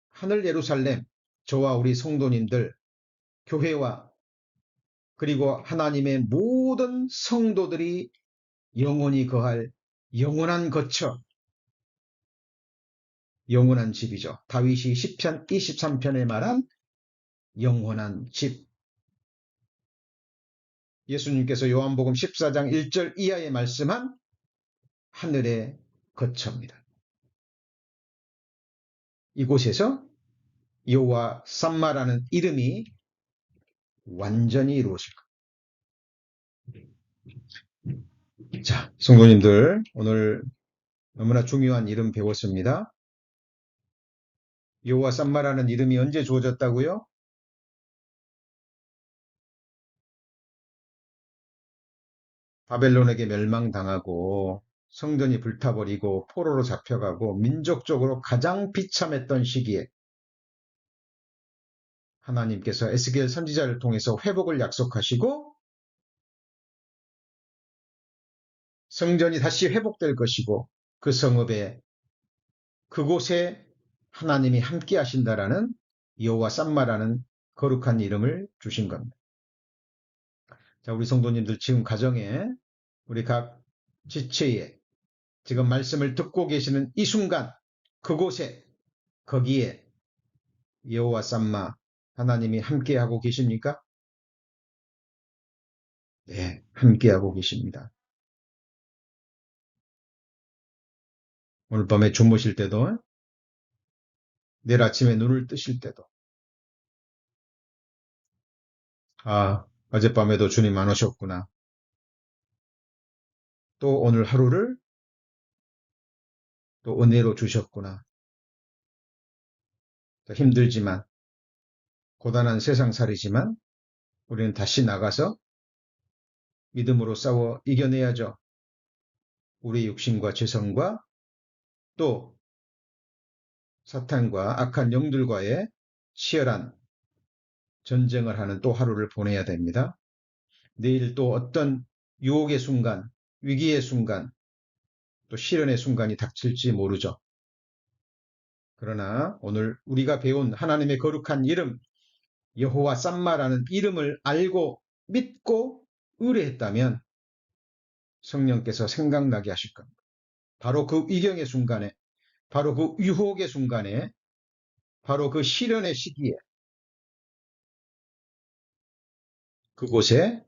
하늘 예루살렘, 저와 우리 성도님들, 교회와 그리고 하나님의 모든 성도들이 영원히 거할 영원한 거처, 영원한 집이죠. 다윗이 시편 23편에 말한 영원한 집. 예수님께서 요한복음 14장 1절 이하에 말씀한 하늘의 거처입니다. 이곳에서 여호와 삼마라는 이름이 완전히 이루어질 겁니다. 자, 성도님들 오늘 너무나 중요한 이름 배웠습니다. 여호와 삼마라는 이름이 언제 주어졌다고요? 바벨론에게 멸망당하고 성전이 불타버리고 포로로 잡혀가고 민족적으로 가장 비참했던 시기에 하나님께서 에스겔 선지자를 통해서 회복을 약속하시고 성전이 다시 회복될 것이고 그 성읍에 그곳에 하나님이 함께 하신다라는 여호와 삼마라는 거룩한 이름을 주신 겁니다. 자, 우리 성도님들 지금 가정에 우리 각 지체에 지금 말씀을 듣고 계시는 이 순간 그곳에 거기에 여호와 삼마 하나님이 함께하고 계십니까? 네, 함께하고 계십니다. 오늘 밤에 주무실 때도 내일 아침에 눈을 뜨실 때도 아, 어젯밤에도 주님 안 오셨구나. 또 오늘 하루를 또 은혜로 주셨구나. 힘들지만 고단한 세상살이지만 우리는 다시 나가서 믿음으로 싸워 이겨내야죠. 우리 육신과 죄성과 또 사탄과 악한 영들과의 치열한 전쟁을 하는 또 하루를 보내야 됩니다. 내일 또 어떤 유혹의 순간, 위기의 순간, 또 시련의 순간이 닥칠지 모르죠. 그러나 오늘 우리가 배운 하나님의 거룩한 이름, 여호와 삼마라는 이름을 알고 믿고 의뢰했다면 성령께서 생각나게 하실 겁니다. 바로 그 위경의 순간에, 바로 그 유혹의 순간에, 바로 그 시련의 시기에 그곳에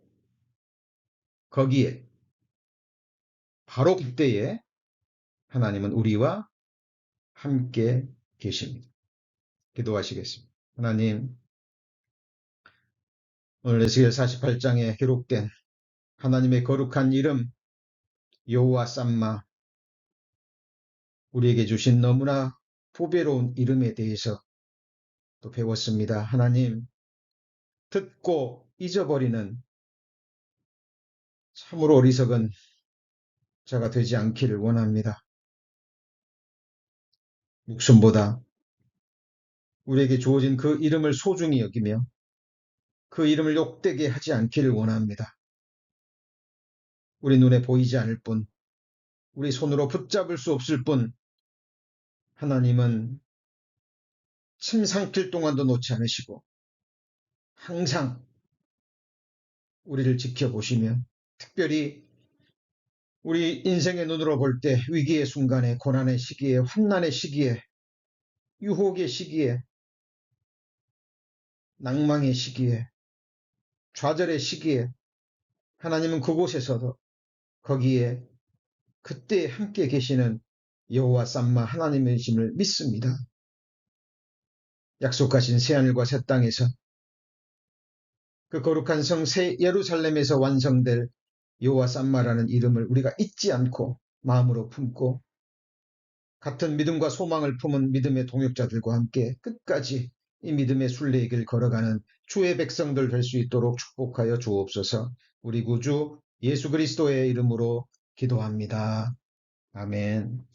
거기에 바로 그때에 하나님은 우리와 함께 계십니다. 기도하시겠습니다. 하나님, 오늘 에스겔 48장에 기록된 하나님의 거룩한 이름 여호와 삼마, 우리에게 주신 너무나 보배로운 이름에 대해서 또 배웠습니다. 하나님, 듣고 잊어버리는 참으로 어리석은 자가 되지 않기를 원합니다. 목숨보다 우리에게 주어진 그 이름을 소중히 여기며 그 이름을 욕되게 하지 않기를 원합니다. 우리 눈에 보이지 않을 뿐, 우리 손으로 붙잡을 수 없을 뿐, 하나님은 침 삼킬 동안도 놓지 않으시고 항상 우리를 지켜보시며, 특별히 우리 인생의 눈으로 볼 때 위기의 순간에, 고난의 시기에, 환난의 시기에, 유혹의 시기에, 낭망의 시기에, 좌절의 시기에 하나님은 그곳에서도 거기에 그때 함께 계시는 여호와 삼마 하나님이심을 믿습니다. 약속하신 새하늘과 새 땅에서 그 거룩한 성 새 예루살렘에서 완성될 여호와 삼마라는 이름을 우리가 잊지 않고 마음으로 품고 같은 믿음과 소망을 품은 믿음의 동역자들과 함께 끝까지 이 믿음의 순례의 길 걸어가는 주의 백성들 될 수 있도록 축복하여 주옵소서. 우리 구주 예수 그리스도의 이름으로 기도합니다. 아멘.